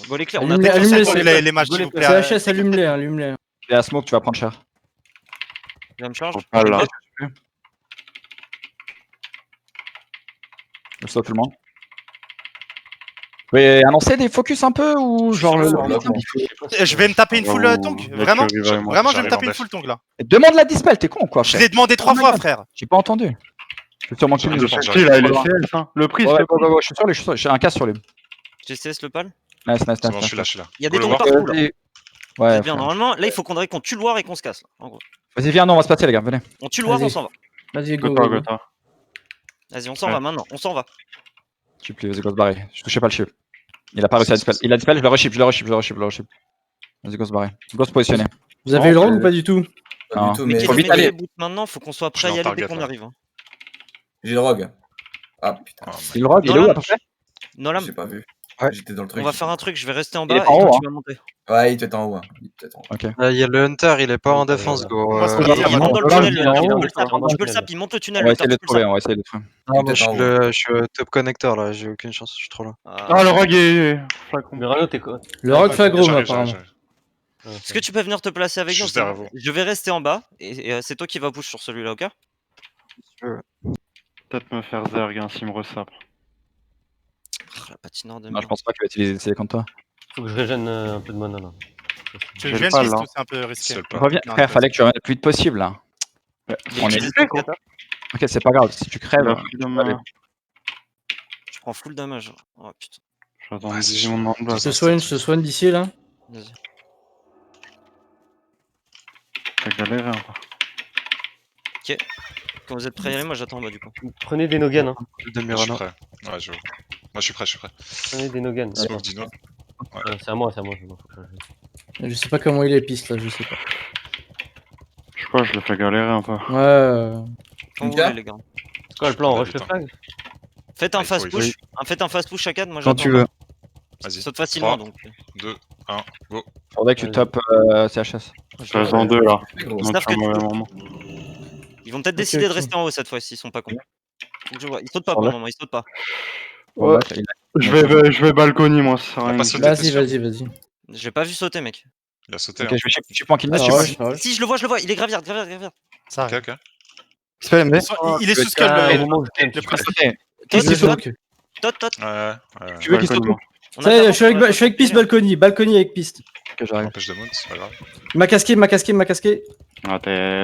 Go les clairs, on Allume-les, attaque sur allume-les, cette c'est rogue. Les matchs, s'il vous plaît. CHS, allume-les, allume-les. Et à smoke, tu vas prendre cher. Il va me charge. Ah là. Je saute tout le monde. Vous pouvez annoncer des focus un peu ou genre le. Je vais me taper une full tongue. Vraiment, Fury va moi. vraiment, je vais me J'arrive taper en une def. full tongue là. Demande la dispel, t'es con ou quoi, Je frère? l'ai demandé 3 Oh my fois, God. frère. J'ai pas entendu. Je suis sur mon kill. Le J'arrive, sorti, là, il est j'arrive. CS, hein. Le prix, Ouais, le go, go, go, je suis sur lui, j'ai un casse sur lui. GCS le pal. Nice, nice, C'est bon, nice. je suis là. Il y a des Go le tongs voir. partout là. Ouais, C'est bien, frère. normalement, là il faut qu'on tue le War et qu'on se casse là. En gros. Vas-y, viens, non, on va se passer, les gars, venez. On tue le War, Vas-y. on s'en va. Vas-y, go, Gota, go, go. Gota. Vas-y, on s'en Ouais. va maintenant, on s'en va. Chip, vas-y, go se barrer. Je touchais pas le chip. Il a pas réussi à dispel. Il a dispel, je le rechip. Vas-y, go se barrer. Go se positionner. Vous avez eu le rogue ou pas du tout? Pas Non. du tout, Mais mais qui faut est vite le aller. boot maintenant, faut qu'on soit Je prêt à vais y en aller dès target, qu'on là. arrive. Hein. j'ai le rogue. Ah putain, Oh, Il le rogue, il est où à peu près? Nolam, j'ai pas vu. Ouais. J'étais dans le truc. on va faire un truc, je vais rester en Il est bas et pas en toi haut, tu vas monter. Ouais, il était en haut. Hein. Il était en haut. Ok. Il y a le Hunter, il est pas en défense, go. On va se Il regarder, monte on va dans le Nolam, tunnel, il est en tu haut, peux le quoi. sap, tu peux le sap, il monte le tunnel. On va le essayer de top, le tu peux trouver, le on va essayer de le trouver. Non, moi peut-être je en suis, haut. je suis top connector là, j'ai aucune chance, je suis trop là. sap. Ah, le rogue est. Murano, t'es quoi? Le rogue flag room, j'arrive, apparemment. j'arrive. Est-ce que tu peux venir te placer avec Je nous suis derrière vous. Je vais rester en bas et c'est toi qui vas push sur celui-là, ok? Peut-être me faire zerg, hein, s'il me ressape. La patinoire de Non, je merde. pense pas qu'il va utiliser ses contre toi. Faut que je régène un peu de mana là. Tu J'ai viens pas, de là. ou c'est un peu risqué? Seul pas. Reviens, Non, frère, vas-y. fallait que tu reviennes le plus vite possible là. On est. Ok, c'est pas grave, si tu crèves. Je prends full damage. Oh putain. J'attends Vas-y, 10 secondes dans le bloc. Je te soigne d'ici là. Vas-y. T'as galéré un peu. Quand vous êtes prêts à y aller, moi j'attends en bas du coup. Prenez des Nogan, hein. De Je suis Murano. prêt. Ouais, je... Moi je suis prêt. Prenez des Nogan. Smoke, dis-nous. C'est à moi, faut que je- Je sais pas comment il est piste là, je sais pas. Je sais pas, je le fais galérer un peu. Ouais. Quand vous Ok. voulez les gars. C'est quoi le plan? On rush le Putain. flag? Faites un Ah, il faut- fast il faut- push. Faites un fast push chacun, moi Quand j'attends. tu veux. Vas-y. Saute facilement 3, donc. 2, 1, go. Faudrait que tu Vas-y. top CHS. Je reste dans deux là. C'est gros. Ils Donc, savent que à un mauvais tu- moment. Ils vont peut-être Ok, décider de ok. rester en haut cette fois s'ils sont pas cons. Faut que je vois. Ils sautent pas Ouais. pour le moment, ils sautent pas. Ouais. Il a- Je vais balcony, moi, ça sert à On va rien. pas sauter. Vas-y, vas-y. J'ai pas vu sauter mec. Il a sauté. Ok, hein. je vais chip point kill. Ah, Je ouais, suis ouais. Si je le vois, il est graviard. Ça Ok, arrive. ok. C'est pas MB. Il est sous skull. Au Le moment où je le camp, priest. Qui Tot, c'est saute? Donc, tot. Ouais. Tu veux qu'il saute où? On a ça y est, pas je suis encore- avec piste balcony avec piste. Ok, j'arrive. Empêche de mount, c'est pas grave. Il m'a casqué. Ah,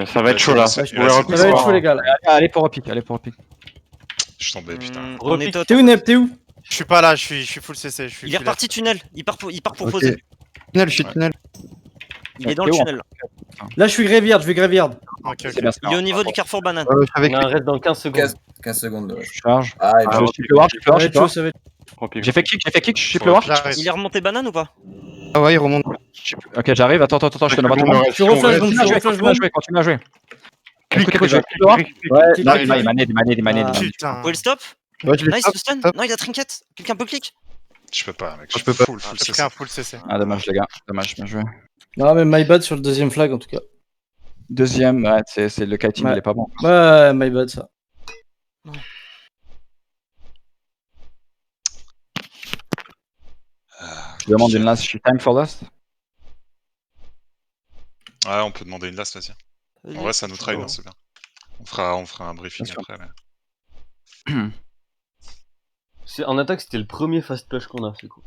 ça va être chaud là. Ça Vous pouvez Ça va être reculer. chaud les gars là. Allez pour repique, Je suis tombé, putain. On est Repique. tot. T'es où Nep, t'es où? Je suis pas là, je suis full CC. Je suis Il est full reparti tunnel. Il part pour Ok. poser. Tunnel, je suis tunnel. Il est dans T'es le où, en tunnel. Là je suis graveyard, je vais graveyard. Ok, C'est ok. bien. Il est au niveau du carrefour banane. Ouais, je suis avec On a un reste dans 15 secondes. 15 secondes. Je charge. Ah, il Je va. chip le war, je Ça va chip être le war. chaud, ça va être. Repique. J'ai fait kick, je chip le war. J'arrête. Il est remonté banane ou pas? Ah ouais, il remonte. Ok, j'arrive. Attends, je te donne tout le monde. Je reflash bomb, Continue à je jouer, reflash continue à bomb. jouer, continue à jouer. Clic, Écoute, clic, je clic, le voir. clic, clic. Ouais, Clic, là, clic, il clic. m'a né. Putain. Vous pouvez le stop? Ouais, je l'ai Nice, stop. le stun. stop. Non, il a trinket. Quelqu'un peut click? Je peux pas, mec. Je Je peux peux pas. full J'ai CC. pris un full CC. Ah, dommage, les gars. Dommage, bien joué. Non mais my bad sur le deuxième flag en tout cas. Deuxième, ouais, c'est le kiting, Ouais. il est pas bon. Ouais, my bad ça. Je demande une last, je suis time for last. Ouais, on peut demander une last, vas-y. En vrai, ça nous trade, hein, c'est bien. On fera un briefing Bien sûr. après. Mais... En attaque, c'était le premier fast push qu'on a, c'est cool.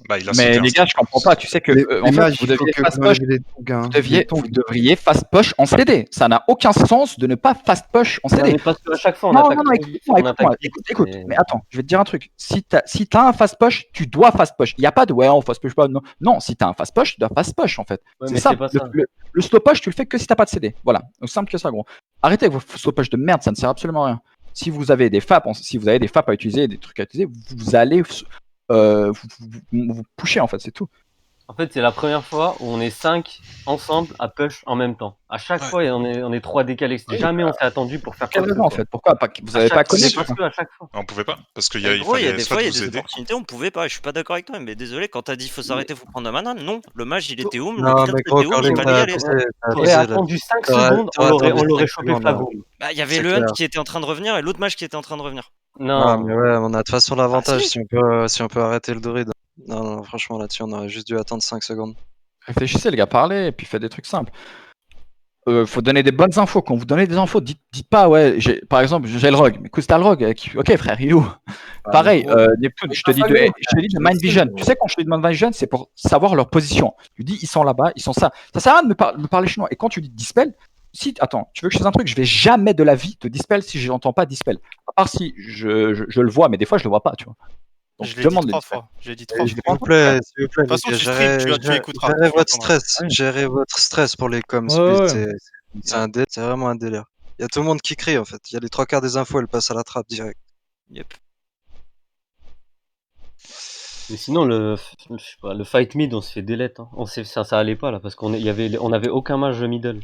Bah, il a Mais sauté les un gars, step. je comprends pas. Tu sais que en Les fait, mages, vous il faut deviez que fast vous push. enlevez les tongs, hein. Vous devriez fast push en CD. Ça n'a aucun sens de ne pas fast push en CD. Mais parce qu'à chaque fois, on Non, attaque. non, non, écoute-moi. Écoute. Mais attends, je vais te dire un truc. Si t'as un fast push, tu dois fast push. Il n'y a pas de ouais, on fast push pas. Non, non, si t'as un fast push, tu dois fast push en fait. Ouais, c'est mais ça. c'est pas ça. Le slow push, tu le fais que si t'as pas de CD. Voilà. Aussi simple que ça, gros. Arrêtez avec vos slow push de merde, ça ne sert absolument à rien. Si vous avez des FAP, à utiliser, des trucs à utiliser, vous allez vous pusher en fait, c'est tout. En fait, c'est la première fois où on est 5 ensemble à push en même temps. À chaque fois, on est 3 décalés. Jamais on s'est attendu pour faire Quelle quoi que ce raison en soit. fait? Pourquoi pas? Vous avez pas connu Parce que à chaque fois. On pouvait pas, parce qu'il En gros, il y a fallait des soit fois, il y a vous des aider. opportunités, on pouvait pas. Je suis pas d'accord avec toi, mais désolé, quand t'as dit faut s'arrêter, faut prendre la mana, non. Le mage, il était home, le Non, clear, mais c'était gros, home, Carly, il fallait y aller. T'aurais attendu 5 secondes, on l'aurait chopé flagon. Bah, il y avait C'est le hunt clair. qui était en train de revenir et l'autre mage qui était en train de revenir. Non, Non. mais ouais, on a de toute façon l'avantage si. si on peut arrêter le druide. Non, franchement, là-dessus, on aurait juste dû attendre 5 secondes. Réfléchissez les gars, parlez et puis faites des trucs simples. Faut donner des bonnes infos. Quand vous donnez des infos, dites pas ouais, par exemple, j'ai le rogue. Mais écoute, t'as le rogue. Ok frère, il est où? Pareil, Neptune, je te dis de mind vision. Tu sais quand je te dis de mind vision, c'est pour savoir leur position. Tu dis ils sont là-bas, ils sont ça. Ça sert à rien de me parler chinois. Et quand tu dis dispel, attends, tu veux que je fasse un truc, je vais jamais de la vie te dispel si je n'entends pas dispel. À part si je le vois, mais des fois je le vois pas, tu vois. Donc, Je l'ai dit 3 fois. J'ai dit 3 S'il fois. vous plaît, De toute façon, tu stream, tu écouteras. Gérez tu votre entendras. stress. Gérez votre stress pour les coms. Ouais, Split, c'est vraiment un délire. Il y a tout le monde qui crie en fait. Il y a les 3/4 des infos, elles passent à la trappe direct. Yep. Mais sinon, je sais pas, le fight mid, on se fait delete. Hein. Ça allait pas là parce on avait aucun mage middle.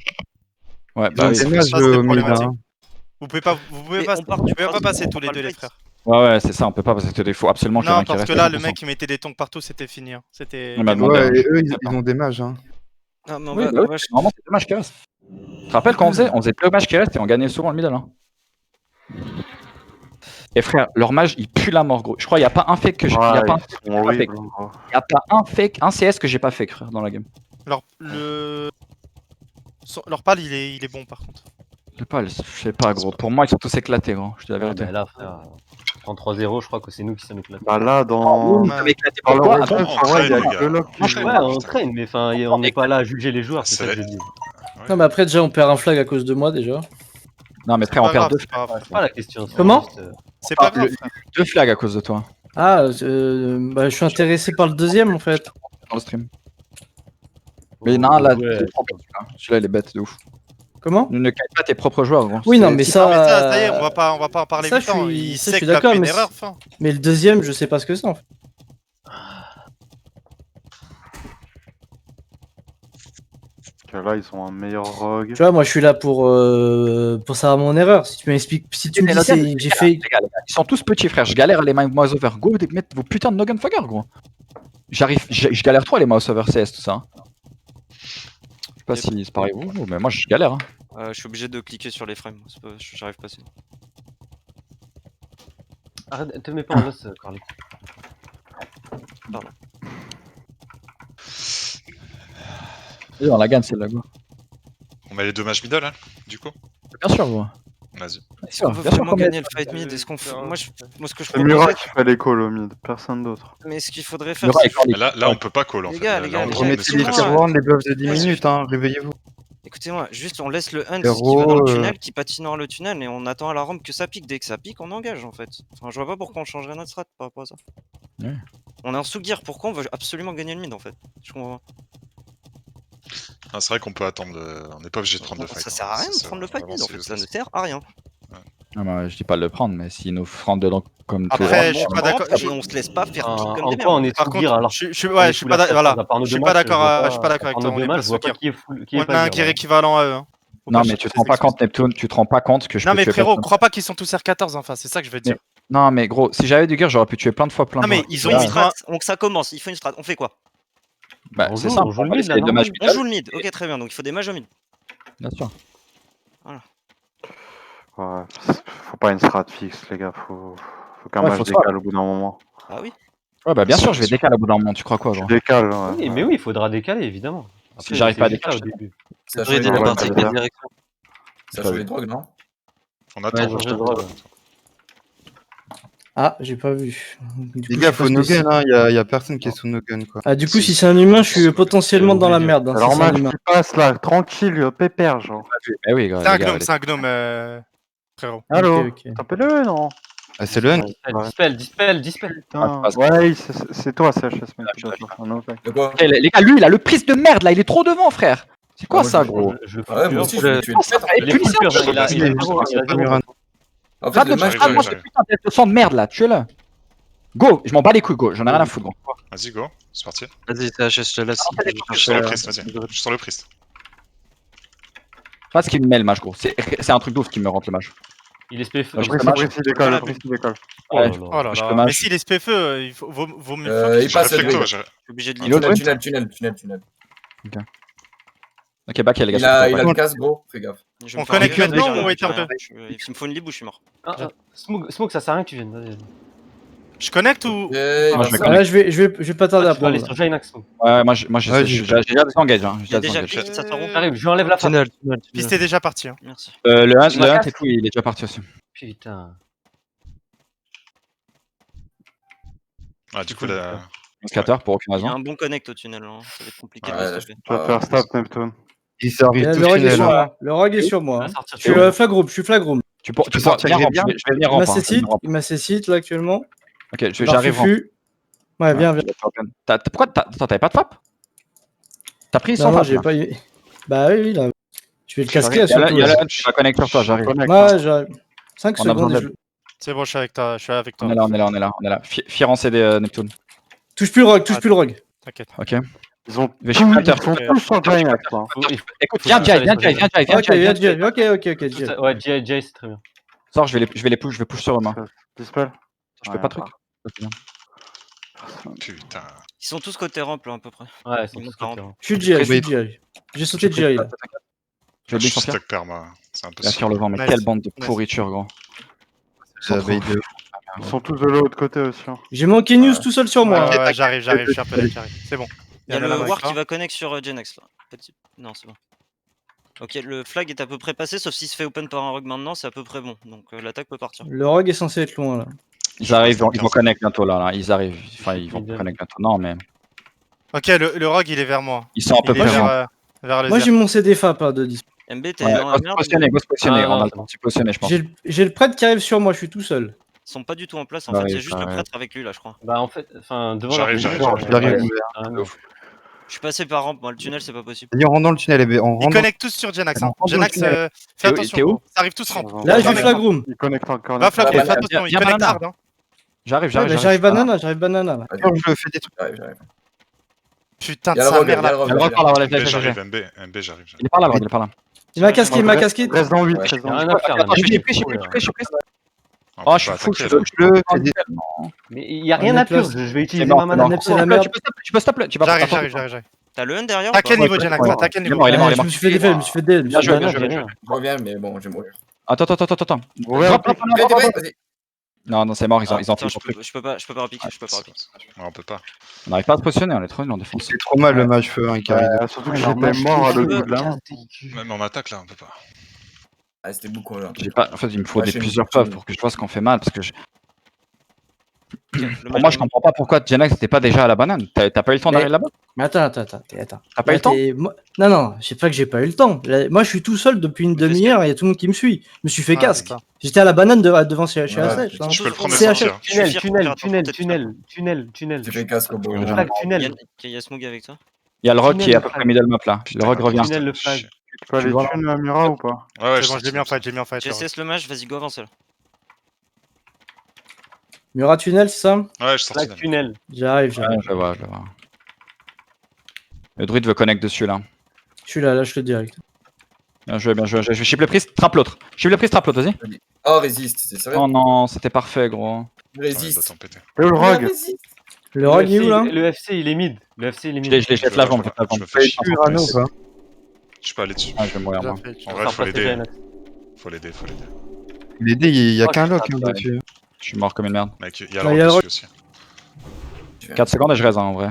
Ouais, Ils ont des mages au mid, hein. Vous pouvez pas passer tous les deux, les frères. Ouais, c'est ça, on peut pas parce qu'il faut absolument qu'il y en ait Non, un qui parce reste que là, à le 100%. mec qui mettait des tongs partout, c'était fini. Hein. C'était. On m'a demandé, Ouais, et je eux, sais pas. ils ont des mages, hein. Ah, mais on Oui, va- bah on oui, va- normalement c'est le match qui reste. Tu te rappelles quand on faisait plus le match qui reste et on gagnait souvent le middle. Hein. Et frère, leur mage il pue la mort gros. Je crois qu'il n'y a pas un fake que j'ai Ouais, y a pas un ils fake sont que j'ai pas fait. horribles, gros. Il y a pas un fake, un CS que j'ai pas fait frère dans la game. Leur pal, il est bon par contre. Je sais pas gros. Pour moi ils sont tous éclatés gros. Je te dis la Ouais, vérité. bah là, frère, en 3-0, je crois que c'est nous qui sommes éclatés. Bah là, dans. Ils sont éclatés Dans le pourquoi? retour, Attends, en vrai, il y a les gars. que le lock qui- Ouais, on traîne, mais enfin, on n'est pas là à juger les joueurs, c'est ça que je dis. Non, mais après, déjà, on perd un flag à cause de moi, déjà. Non mais frère Pas on perd grave, deux c'est pas grave. C'est pas la question. c'est Comment juste, C'est pas grave. deux flags à cause de toi Ah, bah, je suis intéressé par le deuxième, en fait. dans le stream. Mais non là, ouais. celui-là il est bête de ouf. Comment? Ne caille pas tes propres joueurs gros. Oui, non, C'est- mais Ah, mais ça. ça y est, on va pas en parler ça, longtemps. je suis- Il ça, je sait suis que t'as d'accord, fait une mais erreur, fin. Mais le deuxième, je sais pas ce que c'est, en fait. Que là, ils sont un meilleur rogue. Tu vois, moi, je suis là pour savoir mon erreur. Si tu m'expliques, si tu me Mais dis, les gars, j'ai fait. les gars, ils sont tous petits frères, je galère à les mouse over. Go, mettez vos putains de Nogan Fogger gros. Je galère trop à les mouse over CS tout ça. Hein. Je sais pas si c'est pareil vous, mais moi je galère. Hein. Je suis obligé de cliquer sur les frames. J'arrive pas sinon. Arrête, te mets pas en loss, Carly. Pardon. Et on la gagne celle-là go. On met les deux matchs middle, hein, du coup. Bien sûr gros. Vas-y. Est-ce qu'on veut bien sûr vraiment qu'on gagner le fight mid? Est-ce qu'on moi, ce que je C'est Murat proposais, qui fait les calls au mid, personne d'autre. mais ce qu'il faudrait faire, Murat c'est et Carly. Mais là, on peut pas call en Les fait. gars, Là, les gars, on les est gars, Remettez sous les pression. tiers les buffs de 10 Ouais, minutes, hein, réveillez-vous. écoutez-moi, juste on laisse le hunt Frérot, qui va dans le tunnel, qui patinera le tunnel, et on attend à la rampe que ça pique. Dès que ça pique, on engage en fait. Enfin, je vois pas pourquoi on changerait notre strat par rapport à ça. Ouais. On est en sous-gear, pourquoi on veut absolument gagner le mid en fait? Je comprends pas. Ah, c'est vrai qu'on peut attendre. On n'est pas obligé de prendre le fight. Ça sert à rien de prendre le fight mid en fait, ça ne sert à rien. Non, mais je dis pas de le prendre, mais s'ils nous rentrent dedans comme tout Après, le je suis monde. pas d'accord. Et on se laisse pas faire pique comme En des quoi on merdes. est Par sous contre, gear alors je suis pas d'accord. Je suis pas d'accord avec toi. On est pas sous gear. On a un gear équivalent à eux. hein. Faut Non pas mais tu chercher te rends des pas excuses. compte Neptune, tu te rends pas compte que je Non peux mais tuer frérot, personne. crois pas qu'ils sont tous R14 enfin, c'est ça que je veux dire. Non mais gros, si j'avais du gear, j'aurais pu tuer plein de fois plein de Non, mais gens. ils Il faut ont une mis strat, donc ça commence, il faut une strat, on fait quoi? Bah On c'est joue- simple, on joue le va mid, laisser là, les deux non matchs On joue le mid, ok très bien, donc il faut des mages au mid. Bien sûr. Ouais, faut pas une strat fixe, les gars. Faut qu'un Ouais, match faut se décale au bout d'un moment. Ah oui. Ouais bah bien sûr, je vais décaler au bout d'un moment, tu crois quoi Tu gros? décales, ouais. Oui, mais oui, il faudra décaler, évidemment. Si j'arrive pas à décaler décaler. au début. Ça a Druide, changé il est de parti avec la drogue. direction. Ça a changé de drogue, non? On Ouais, attend. changer de drogue. Ah, j'ai pas vu. Du Les coup, gars, je sais faut pas no ce que gun, hein. Y a personne qui est sous no gun, quoi. Ah, du coup, si c'est un humain, je suis potentiellement dans la merde. hein, Alors, si c'est un match humain. qui passe là, tranquille, pépère, genre. Eh oui, gars, C'est un les gars, gnome, les- c'est un gnome, frérot. Allô? Ok, ok. Tapez-le, non? Ah, c'est le N. Dispel. Putain. passe. Ouais, c'est toi, CHS, mec. qui dois faire un autre. De quoi? Eh, les gars, lui, il a le prise de merde là, il est trop devant, frère. C'est quoi moi, ça, je- gros? Je fous Ouais, pur. moi aussi, je vais tuer une tête. Il est full pur, il a zéro, il a zéro. Murano. En fait, Rate le de match, j'arrive, rate-moi j'arrive. cette putain de sang de merde là, tuez-le. Go, je m'en bats les couilles, go, j'en ai rien à foutre, gros. Vas-y, go. C'est parti. Vas-y, THS, je te laisse. Je vais Je suis sur chercher, le priest, vas-y. Je suis sur le priest. Pas ce qui me met le match, gros. C'est un truc d'ouf qui me rentre le match. Il est SPF. Moi, je Brice, fais match. Brice, il décolle, le Brice, il décolle. Oh là Oh là. là je là. peux match. Mais s'il est SPFE, il vaut mieux il focus. passe Réflecto, Druide. j'ai- Je suis obligé de Il est au lead. Tunnel. Ok, back, les gars. Il a sur le le back. casse, gros. Fais gaffe. Je vais me On faire connecte enlever, maintenant j'ai ou rien, Ether j'ai rien. 2? Il me faut une libou, je suis mort. Smoke, ça sert à rien que tu viennes. Vas-y. Je connecte ou. Moi, je vais Ah, là, je vais pas tarder à Tu vas aller prendre. sur Jainax. Smoke. Ouais, moi, j'ai Ouais, déjà désengage, hein. Il y a déjà désengage. clic, ça te rompt. J'arrive, je lui enlève la face. Tunnel. Piste est déjà parti. Hein. Merci. Le hunt Tu m'as et casse. tout, il est déjà parti aussi. Putain. Ah, du coup, là. Scatter pour aucune Il y a raison. un bon connect au tunnel, hein. Ça va être compliqué Ouais, de là, le stopper. Tu vas te faire stop, Neptune. Il s'arrive Le tout rogue est tunnel. sur hein. moi. Le rogue est sur Il moi. va hein. sortir. Je suis flag room. Tu peux peux sortir viens rampe, bien. je vais venir Il rampe. hein, je vais m'assessite, venir rampe. il m'assessite là actuellement. Ok, Alors, j'arrive rampe. Fufu. Ouais, viens. Pourquoi t'avais pas de FAP? T'as pris Non, sans non, FAP j'ai là. pas eu. Bah oui, là. Je vais le casquer là Il y a surtout. le là. hunt qui va connecter sur toi, j'arrive. Ouais, j'arrive. 5 On a besoin secondes et d'aide. je. C'est bon, je suis avec toi. On est là. Fier en CD, Neptune. Touche plus le rogue. T'inquiète. Ok. Ils ont Je vais chez Hunter. ils sont tous sur Jainax, là. Écoute, viens, Jai. Ok. Ouais, Jay, c'est très bien. Sors, je vais les push, je vais push sur eux, moi. Dispel. Je fais pas de truc. Putain. Ils sont tous côté rampe là à peu près. Ouais, c'est Ils tout montent en ce Je suis Jerry. J'ai sauté Jerry là. Je vais Je bien suis sortir. stuck perma. C'est un peu Là, sur le vent, mais Nice. quelle bande de Nice. pourriture, gros. J'avais deux. Ils sont tous de l'autre côté aussi. hein. J'ai manqué news tout seul sur moi. Ouais, j'arrive, je suis un peu late, j'arrive. C'est bon. Il y a le Melama War avec toi. qui va connect sur Genex là. Non, c'est bon. Ok, le flag est à peu près passé, sauf s'il se fait open par un rogue maintenant, c'est à peu près bon. Donc l'attaque peut partir. Le rogue est censé être loin là. Ils arrivent, ils vont connect bientôt là. Ils arrivent. Enfin, ils vont Idem. connect bientôt. Non, mais Ok, le rogue il est vers moi. ils sont à peu Il est près. vers le Moi Zer. j'ai mon CD FAP de 10. MB, t'es Ouais, dans la go se merde. positionner, go se positionner. Ah, On a non, le temps de se positionner, je pense. J'ai le prêtre qui arrive sur moi, je suis tout seul. Ils sont pas du tout en place, en Ouais, fait, il y a juste ouais. le prêtre avec lui là, je crois. Bah, en fait, enfin, devant J'arrive, la j'arrive, position, j'arrive. ouais, ah, non. Je suis passé par rampe, moi le tunnel c'est pas possible. Vas-y, on rentre dans le tunnel, on Ils rentre. dans- connectent tous sur Genax. Hein. On rentre dans le Genax, tunnel. fais T'es où- attention. t'es où gros. Ça arrive tous rampe. Là je Va, suis flag room. Ils connectent encore. Va flag, Ouais, fais attention, ils viens, connectent banana. hard. Hein. J'arrive. J'arrive banana là. Je fais des trucs. J'arrive. Putain de Il y a le sa rogue, mère il y a là. le rogue. Il y a le par là, voilà, MB, j'arrive. j'arrive, MB, j'arrive. Il est par là, il est par là. Il m'a casqué. Reste dans 8, Ouais. reste Y dans a 8. rien à faire là. Attends, je mais- suis pris. On Oh, peut je suis pas fou, attaquer, je là. suis le. Mais il y a rien à perdre. Je vais utiliser mort, ma mana. c'est la merde. Tu peux stop là. Tu vas J'arrive. T'as le 1 derrière T'as ou pas quel niveau Genax là? T'as quel niveau Il est mort. Je me suis fait défaire, je me suis fait défaire. Bien joué, bien J'ai joué. rien. Je reviens, mais bon, je vais mourir. Attends. Ouais, Drop, drop, Fais des drop. breaks, vas-y. Non, c'est mort, ils ont Attends, fait je peux pas repiquer, je peux pas repiquer. Ouais, on peut pas. On n'arrive pas à se positionner, on est trop nul en défense. C'est trop mal le match feu, hein, qui arrive. surtout que j'étais mort à l'autre bout de la main. Même en attaque là, on peut pas. Ah, c'était beaucoup là. En fait, il me faut Ouais, des je suis plusieurs une- puffs pour que je vois ce qu'on fait mal. Parce que Le pour match- moi, je comprends pas pourquoi Genax n'était pas déjà à la banane. T'as pas eu le temps Mais- d'arriver là-bas? Mais attends. T'as pas eu le temps? Non, je sais pas que j'ai pas eu le temps. Là, moi je suis tout seul depuis une demi-heure et il y a tout le monde qui me suit. Je me suis fait Ah, casque. putain. J'étais à la banane devant CHS. Ouais, hein. Je peux le prendre et C'est sortir. Tunnel. Tu fais casque au bout. Flag, tunnel. Il y a Smog avec toi. Il y a le rogue Tunnel, qui est à le peu près flag. middle map là. Le rogue revient. Tunnel, le flag. Tu peux aller vois, tuer Mura ou pas? Ouais, ouais, C'est bon, j'ai mis en fight, le rogue. GSS le match, vas-y, go avancer là. Murat tunnel, c'est ça? Ouais, je suis sorti. Flag, tunnel. J'arrive. Ouais, je le vois. Le druide veut connect dessus là. Je suis là, je te direct. Bien joué. Je vais chip le priest, trappe l'autre. Chip le priest, trappe l'autre, vas-y. Oh, résiste, c'est sérieux. Oh non, c'était parfait, gros. Résiste. Et où le rogue? Le rogue est où là? Le FC, il est mid. Le FC, il est Je mid. les jette la jambe, Je me fais chier. Murano ou pas? Je peux aller dessus. Ah, je vais mourir moi. En vrai, faut l'aider. Faut l'aider. L'aider, il y a Oh, qu'un putain, lock hein, ouais. dessus. Je suis mort comme une merde. Mec, il y a Ouais, le il y a le rogue dessus aussi. 4 secondes et je reste en vrai.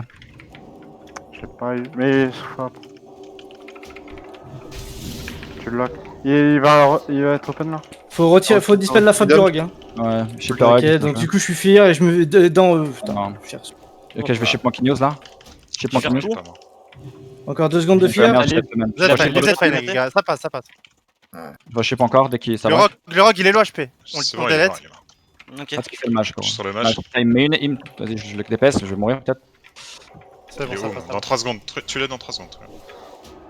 Je sais pas, mais. tu le lock. Il va être open là. Faut dispel la fab du rogue. Hein. Ouais, je sais pas. Ok, donc du coup je suis fear et je me dans. Putain. Non. Ok, je vais ship mon Kineos là. Ship mon Kineos. Encore 2 secondes de fear. Merde, les gars, ça passe. Je vais ship encore dès qu'il ça Le va. rogue, il est low HP. On delete. Ok. Pas ce qu'il fait le mage quoi. Je suis sur le mage. Il me met une. Vas-y, je le DPS, je vais mourir peut-être. C'est bon, ça passe. Dans 3 secondes. Tu-les dans 3 secondes.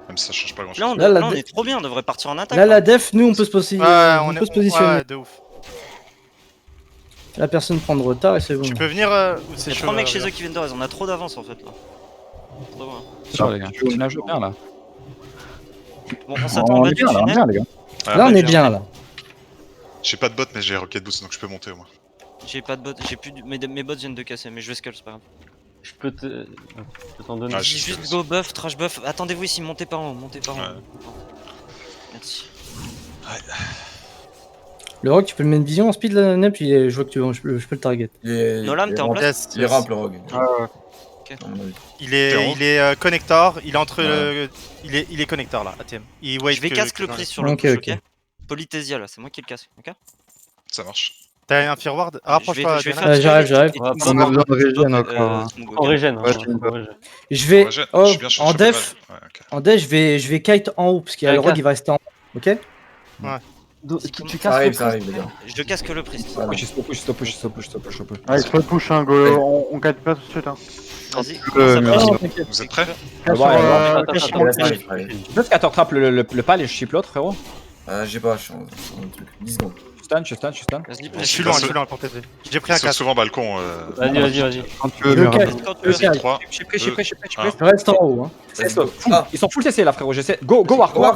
Même si ça change pas grand chose. Là, on est trop bien, on devrait partir en attaque. Là, la def, nous on peut se positionner. On peut se positionner. Ouais, de ouf. La personne prend de retard et c'est bon. Tu peux venir ou c'est Il y a chaud 3 mecs chez eux qui viennent de raise, on a trop d'avance en fait là. Trop loin. Sûr les gars. Tu nages bien là. Bon, on s'attend On à est bien là, on est bien les gars. Là on est bien là. J'ai pas de bot, mais j'ai rocket boost donc je peux monter au moins. J'ai pas de bot, j'ai plus mes bots viennent de casser, mais je vais scale, c'est pas grave. Je peux t'en donner. J'ai juste go buff, trash buff. Attendez-vous ici, montez par en haut, Merci. Le rogue, tu peux le mettre une vision en speed la nep, puis je vois que je peux le target. Nolan, t'es en place? Il rampe le rogue. Il est connector, il est entre il est connector là, ATM. Je vais casque le prix sur le push, ok. Polythesia là, c'est moi qui le casque, ok. Ça marche. T'as un fearward? Rapproche-toi. J'arrive. On a besoin de régène encore. En régène. Je vais en def. En def, je vais kite en haut parce qu'il y a le rogue, il va rester en haut, ok. Ouais. Tu casses le ça arrive, les gars. Je casse le priest. Push. Ouais, il faut push, hein, go. On kite pas tout de suite. Hein. Vas-y. Vous êtes prêts? Peut-être qu'à t'attrape le pal et je ship l'autre frérot. J'ai pas, je suis en truc. 10 secondes. Je stun. Je suis loin pour t'aider. J'ai pris un casque. souvent balcon. Vas-y. Quand tu veux, Murat. Je suis prêt. Je reste en haut. Hein. Ils sont full CC là frérot, j'essaie. Go war. Ouais,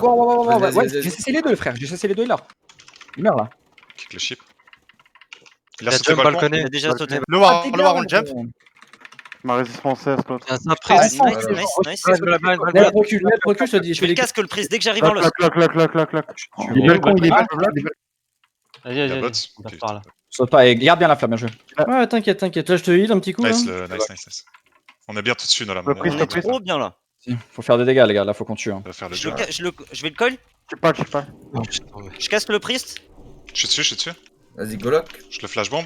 j'ai cessé les deux frère, j'ai cessé les deux là. Il meurt là. Kick le ship. Il a sauté balcon. Il a déjà sauté. Le war on jump. Ma résistance c'est l'autre. Nice. Nep, recule, je te dis. Je vais le casque le priest dès que j'arrive en loss. Clac. Il est balcon, il est balcon. Vas-y. On passe par là. Saute pas et garde bien la flamme, bien joué. Ouais, t'inquiète. Là, je te heal un petit coup. Nice. On est bien tout dessus, Nolan. On est trop bien là. Faut faire des dégâts les gars, là faut qu'on tue. Je vais le call. Je sais pas. Je casque le priest. Je suis dessus. Vas-y, go lock. Je le flash bomb.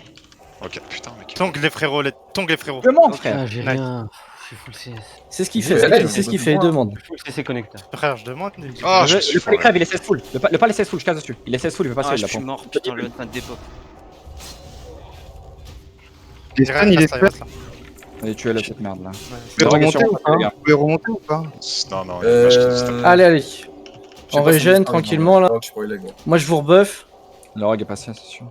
Ok, putain, mec. Tongue les frérots. Demande frère. J'ai rien. Je suis full CS. C'est ce qu'il fait, c'est ce qu'il fait, il demande. Full CC connecteur. Frère, je demande. Le pal crève, il est 16 full. Le pal est 16 full, je casse dessus. Il est 16 full, il peut passer Je là. suis mort, putain, le hotman dépôt. Il est fait. Allez, tuez cette merde là. Vous pouvez remonter ou pas? Non. Allez. On régène tranquillement là. Moi je vous rebuff. Le rogue est passé, c'est sûr.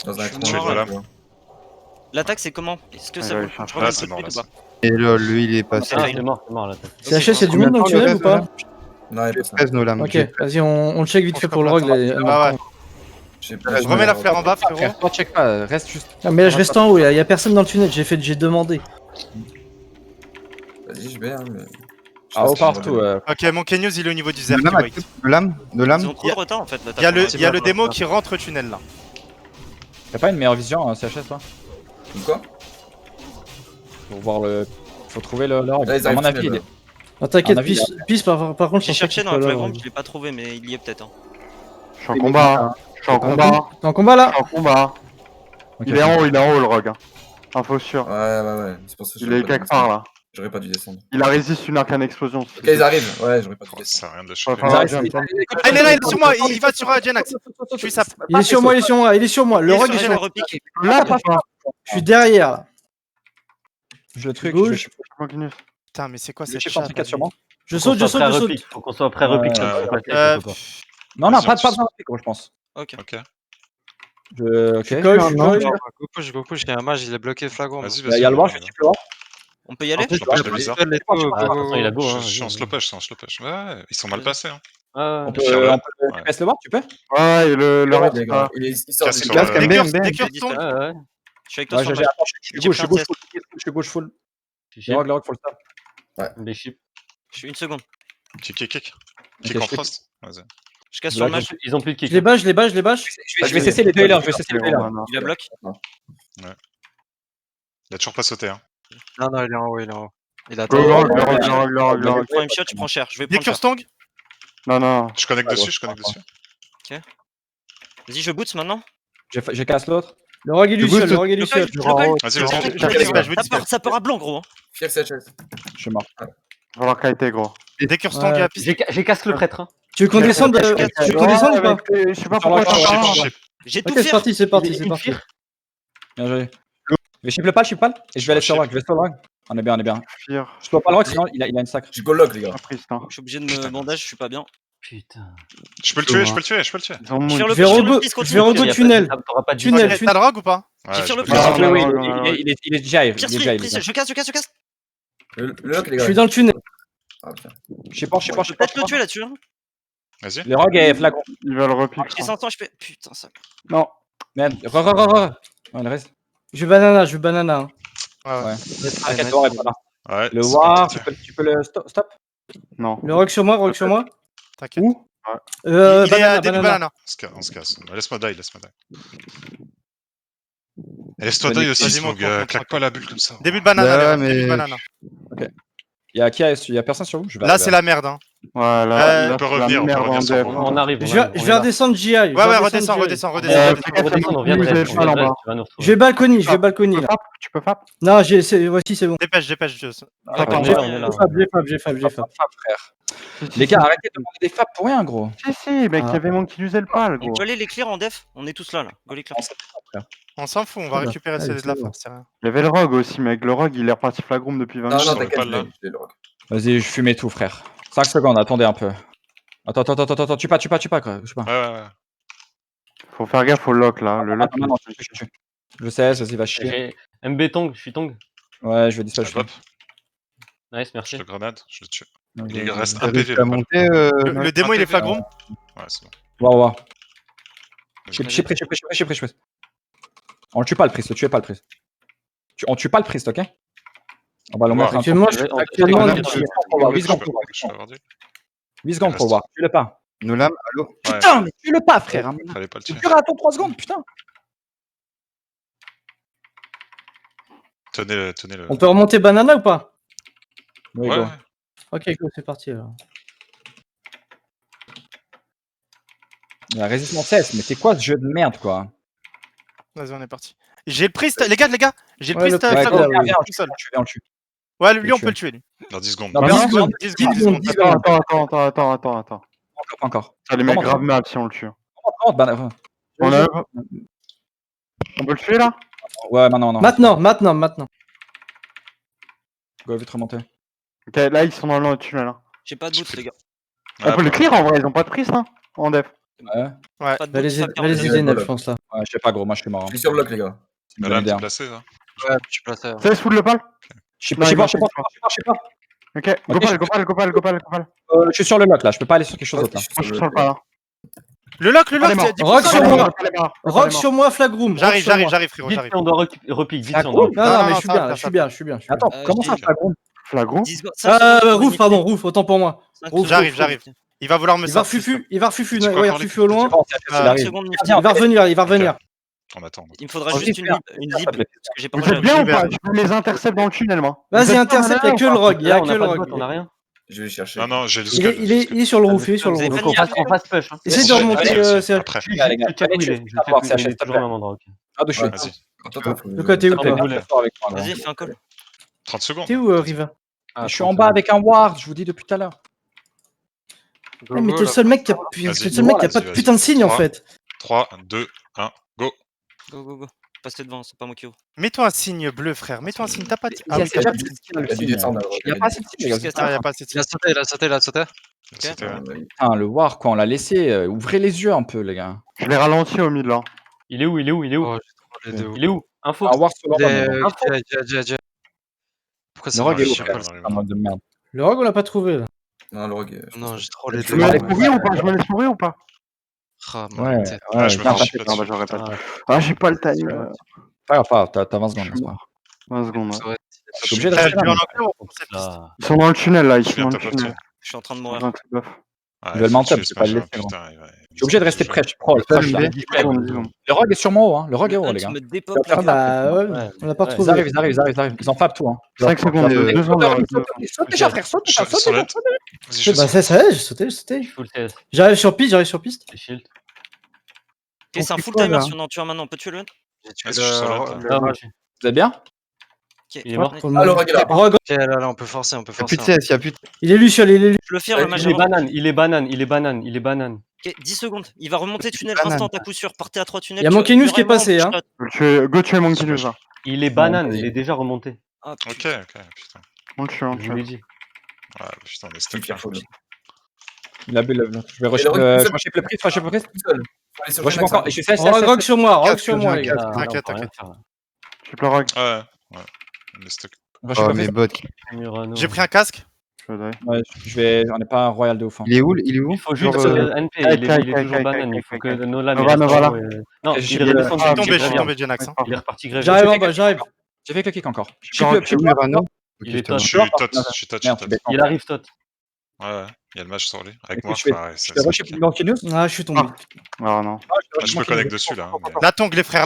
Dans un coin. L'attaque c'est comment? Est-ce que ça Là, c'est mort là. Et là, lui, il est passé. Il est mort l'attaque. C'est HS, c'est du monde dans le tunnel ou pas? Non, il est pas Nolan. Ok, vas-y, on check vite fait pour le rogue. Je remets la fleur en bas, frérot. Toi, check pas, reste juste. Non, mais là je reste en haut, y'a personne dans le tunnel, j'ai demandé. Vas-y, je vais, hein, mais. Ah, au partout. Ok, mon Kenyos il est au niveau du Zerk. De l'âme. Ils ont trop de retard en fait. Il y a le démo qui rentre tunnel là. Y'a pas une meilleure vision CHS toi? Quoi? Pour voir le. Faut trouver le rogue. À mon avis, il est. Non, t'inquiète, Peace par contre, j'ai cherché dans la playground, je l'ai pas trouvé, mais il y est peut-être. Je suis en combat. T'es en combat là? Je suis en combat. Il est en haut, le rogue. Info sûr. Ouais. C'est pour ça que il est quelque part là. J'aurais pas dû descendre. Il a résisté une arcane explosion. Ok, ils arrivent. Ouais, j'aurais pas dû descendre. Ça a rien de choquer. Il est là, il est sur moi. Il va sur Genax. Il est sur moi. Le rogue est sur moi. Là, je suis derrière là. Je le truc. Gauche. Putain, mais c'est quoi cette chat? Je saute. Faut qu'on soit prêt repique. Non, pas besoin de repique, je pense. Ok. Je colle. Go push, il y a un mage, il est bloqué flagrant. Vas-y. Il y a le war, je suis plus On peut y aller? Il a go. Je suis en slowpush. Ouais, ils sont mal passés. On peut DPS le war, tu peux? Ouais, le reste, il sort du casque Dès que tu tombes. Je suis avec toi sur le je suis gauche full. Le rogue full stop. Ouais. Des chips. Je suis une seconde. Kick. Kick en frost. Vas-y. Je casse sur le match. Ils ont plus de kick. Je les bâche. Je vais cesser les deux healers, Il a bloqué. Il a toujours pas sauté. Non, il est en haut. Il a Tu prends une shot, tu prends cher. Je vais Dès prendre que Stong. Non. Je connecte dessus, Ok. Vas-y, je boots maintenant. Je casse l'autre. Le rogue est Luciole, le rogue est Le Luciole. Vas-y. Ça part à blanc, gros. Fier CHS. Je suis mort. Va falloir kiter, gros. Et dès que tu restangues à la piste. J'ai casse le prêtre. Tu veux qu'on descende ou pas? Je sais pas pourquoi J'ai tout Ok, c'est fait. parti, c'est parti. Bien joué. Mais je pas. Et je vais aller sur rogue. Je vais sur rogue. On est bien. Fier. Je dois pas le rogue, sinon il a une sacre. J'ai go lock, les gars. Je suis obligé de me bandage, je suis pas bien. Putain. Je peux le tuer. Je Je vais rego tunnel. Tunnel. T'as le rogue ou pas? J'ai fait le Il est déjà. Je casse. Le lock, les Je gars. suis dans le tunnel. Je sais pas. Peut-être le tuer là-dessus. Vas-y. Le rogue est flagrant. Il va le repiquer. J'ai 500 HP. Putain, ça. Non. Merde. Ouais, il reste. Je vais banana. Ouais. T'inquiète, le rogue est pas là. Ouais. Le war, tu peux le stop. Non. Le rogue sur moi. T'inquiète. Où? Il est à début Banana. banana. On se casse. Laisse-moi die. Laisse-toi die aussi, Vas-y, Smog. Claque pas la bulle comme ça. Début de banana. Ouais, Début de mais- banana. Il y a personne sur vous. Là, c'est la merde. Hein. Voilà. On peut revenir sur moi. On arrive. Je vais redescendre GI. Ouais, redescends. On vient de reste. Tu vas nous retrouver. Je vais balcony là. Tu peux fap? Non, voici, c'est bon. Dépêche. On est là. J'ai fab. Les gars, arrêtez de demander des faps pour rien, gros. Si, mec, il y avait mon qui usait le pal, gros. Go les clear en def. On est tous là. Go les clear. On s'en fout, on va récupérer Allez, celui de la c'est bon. force, c'est rien. Il y avait le rogue aussi, mec. Le rogue, il est reparti flagroom depuis 20 Non, minutes. non, t'inquiète, j'ai le rock. Vas-y, je fumais tout, frère. 5 secondes, attendez un peu. Attends, tu pas, quoi. Je sais pas. Ouais. Faut faire gaffe au lock, là. Le lock. Non, je sais, vas-y, va chier. J'ai MB Tong, je suis Tong. Ouais, je vais dispatcher. Hop, Nice, je merci. le grenade, je le tue. Ok. Il reste T'as un réussi PV. à monter, Le démo, il est flagroom. Ouais, c'est bon. Ouais. Je suis prêt. On le tue pas le priest, tuez pas le priest. On tue pas le priest, ok? On va le mettre un Actuellement, actuellement, 8 secondes pour voir. Je peux avoir dit. 8 secondes pour voir. Tue-le pas. Nos lames, allô? Putain, mais tue-le pas, frère. Fallait pas le tuer. Tu attends 3 secondes, putain. Tenez le. on peut remonter banana ou pas? Oui, Ouais. go. Ok, go, c'est parti alors. La résistance cesse, mais c'est quoi ce jeu de merde, quoi? Vas-y, on est parti. J'ai le priest, les gars, j'ai le Ouais, priest le priest, flagroom. ouais, Viens, tout seul. on le tue. Ouais, lui, on peut le tuer, lui. Dans 10 secondes. Non, Non, bien non, sûr. 10 secondes. Attends. Encore. Ça les met Comment grave mal si on le tue. Ouais, On peut le tuer, là? maintenant. Maintenant. Go, vite remonter. Ok, là, ils sont dans le tunnel, là. J'ai pas de boots, les gars. On peut le clear, en vrai. Ils ont pas de priest, hein, en def. Ouais. Pas de Va boots, ça les perd. aider, Nef, je pense là. Ouais, je sais pas, gros, moi je suis mort. Je suis sur le lock, les gars. C'est une Là, bonne t'es idée. placé, là. Ouais, je suis placé. C'est sous le pal? Je sais Non, il pas. Ok, go pal. Je suis sur le lock là, je peux pas aller sur quelque chose d'autre là. Moi, je suis sur le pal, hein. Le lock, Rock sur moi. Rock sur sur moi, flagroom. J'arrive, frérot, Vite, j'arrive. on doit repique, vite, Ah, on doit. cool. Non, mais Non, je suis bien. Attends, comment ça flagrant? Flagroom? 10 secondes. Roof, pardon, Roof, autant pour moi. Roof, J'arrive. Il va vouloir me Il va sortir. refufu, il va refufu Tu peux au encore loin. Il arrive. Il va revenir. On attend. Il me faudra juste une zip, parce que j'ai pas Vous mangé êtes bien ou libère. pas? Je peux les intercepts dans le tunnel, moi. Vas-y, intercepte, il y a que le rogue, il y a que le rogue. On a rien. Je vais chercher. Non, j'ai le Il est sur le roof, Vous avez Donc pas on passe push. Essaye de remonter, c'est Après. Je check où il est. Je check toujours un endroit. Ah, de chez. Vas-y. De quoi t'es où toi? Vas-y, fais un call. 30 secondes. T'es où, Riva? Je suis en bas avec un ward, je vous dis depuis tout à l'heure. Mais t'es le seul mec qui a pas de putain de signe en fait. 3, 2, 1, go. Go. Passez devant, c'est pas moi qui ouvre. Mets-toi un signe bleu, frère. Mets-toi un signe. T'as pas de. Il y a t'as pas de- Il y a pas assez de signe, les gars. Ah, y a pas assez de Il a sauté. C'était Putain, le war, quoi, on l'a laissé. Ouvrez les yeux un peu, les gars. Je l'ai ralenti au mid, là. Il est où? Oh, j'ai trop les deux. Il est où? Info. Un war sur le Pourquoi Le ça rogue est marche où, pas? frère? C'est un mode de merde. Le rogue, on l'a pas trouvé là. Non, le rogue. Non, j'ai trop les Je deux. me laisse mourir ou pas? Je me laisse mourir ou pas? Ah, Ouais, tête. ouais, je me viens, fais chier t'inquiète. Non, bah, j'aurais pas. Ah, j'ai pas le time. Pas grave, t'as 20 secondes, c'est pas grave. 20 secondes. Ça aurait été- T'es obligé de Frère, rester tu là, en mais- anglais ou en français? Ils sont dans le tunnel, là. Ils Je sont viens dans de le te tunnel. Je suis en train de mourir. Dans le truc d'off. Je vais le mentir, c'est pas le laisser, Putain, Je suis obligé de rester proche. Le rogue est sur mon haut, hein. Le rogue est haut, les gars. On l'a pas retrouvé. Ils arrivent. Ils en fabent tout, hein. 5 secondes. Saute déjà, frère, saute. Bah ça, j'ai sauté. J'arrive sur piste. Ok, c'est un full timer si on en tue un maintenant. On peut tuer le hunt? Vous êtes bien? Il est mort. Ah, le rogue est là. Ok, là, on peut forcer. Y'a plus de CS, y'a plus de. Il est Luciole, Je le fire, le Il est banane. Ok, 10 secondes. Il va remonter tunnel instant à coup sûr. Partez à 3 tunnels. Il y a Monkenus qui est passé, hein. Go tuer Monkenus là. Il est banane, il est déjà remonté. Ok, putain. On le tue. Je vous l'ai dit. Ouais, putain, on est stuck là. Il a bu le. Je vais rusher le prix. Rush encore. Je suis Rogue sur moi, les gars. T'inquiète. Je peux rogue. Ouais. On est stuck. Oh, mes bots. J'ai pris un casque. Ouais, j'en ai pas un royal de ouf. Il est où? Il faut juste NP, il est toujours banane. Il faut que Nolan. Non, je suis tombé, Genax. Il est reparti grève. J'arrive en bas, j'arrive. J'ai fait le kick encore. Il est tot. Je suis touch. Il arrive tot. Ouais, il y a le match sur lui. Avec moi, je vais rusher plus Monkenus. Ah, je suis tombé. Ah non. Je me connecte dessus là. La tongue, les frères.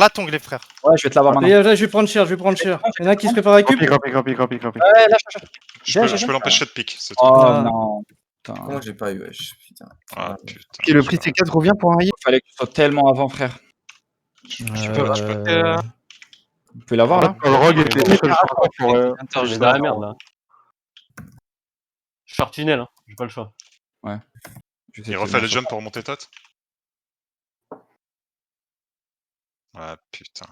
Ouais, je vais te l'avoir maintenant. Je vais prendre cher. Il y en a qui se prépare à récup. Grappie. Ouais, lâche. Je peux l'empêcher de pique. Oh non. Moi j'ai pas eu, wesh. Putain. Ah putain. Et le prix C4 revient pour un rail. Fallait que tu sois tellement avant, frère. Vous pouvez l'avoir là. Le rogue était Je suis dans la merde là. Short tunnel, hein. J'ai pas le choix. Ouais. Il refait le jump pour remonter tot. Ah putain.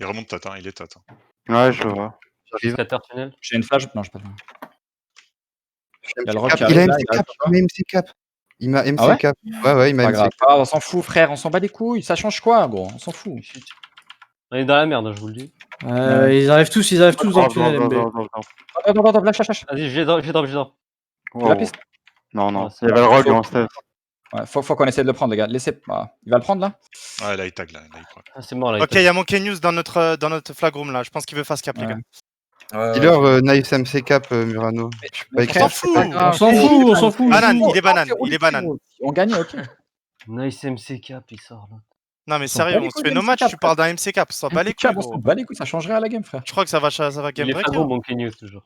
Il remonte tot, hein. Il est tot. Ouais, je le vois. Tunnel. J'ai une flash. Non, j'ai pas de. Il a MC Cap. Il m'a MC Cap. Ouais, il m'a MC Cap. On s'en fout, frère. On s'en bat des couilles. Ça change quoi, gros? On s'en fout. On est dans la merde, je vous le dis. Ils arrivent tous dans le tunnel MB. Attends, lâche. Vas-y, j'ai drop. Tu la piste? Non. Il y avait le rogue en stealth. Ouais, faut qu'on essaie de le prendre, les gars. Laissez. Il va le prendre là? Ouais, là, il tag là. C'est mort là. Ok, il y a Monkenus dans notre flag room là. Je pense qu'il veut face cap, les gars. Dealer, nice MC Cap, Murano. On s'en fout. Il est banane. On gagne, ok. Nice MC Cap, il sort là. Non mais sérieux, on se fait nos matchs, tu parles d'un MC Cap, ça bat les couilles. On s'en bat les couilles, ça changerait à la game, frère. Je crois que ça va game break. Il est pas Monkenus toujours.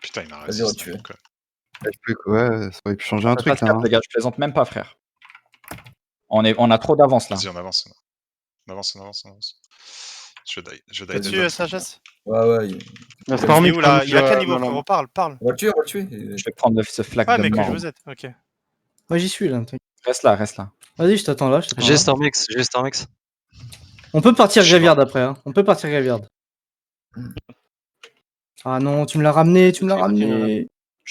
Putain, il m'a Vas-y, résisté. Ouais, ça aurait pu changer un truc là. Les gars, je plaisante même pas, frère. On a trop d'avance là. Vas-y, on avance. Je vais die. Tu sagesse? Ouais. Il a quel niveau, frérot? Parle. On va le tuer. Je vais prendre ce flag de mort. mec, je vous aide, ok. Moi j'y suis là. Reste là. Vas-y, je t'attends là. J'ai Stormix. On peut partir Graveyard après, hein. Ah non, tu me l'as ramené. Je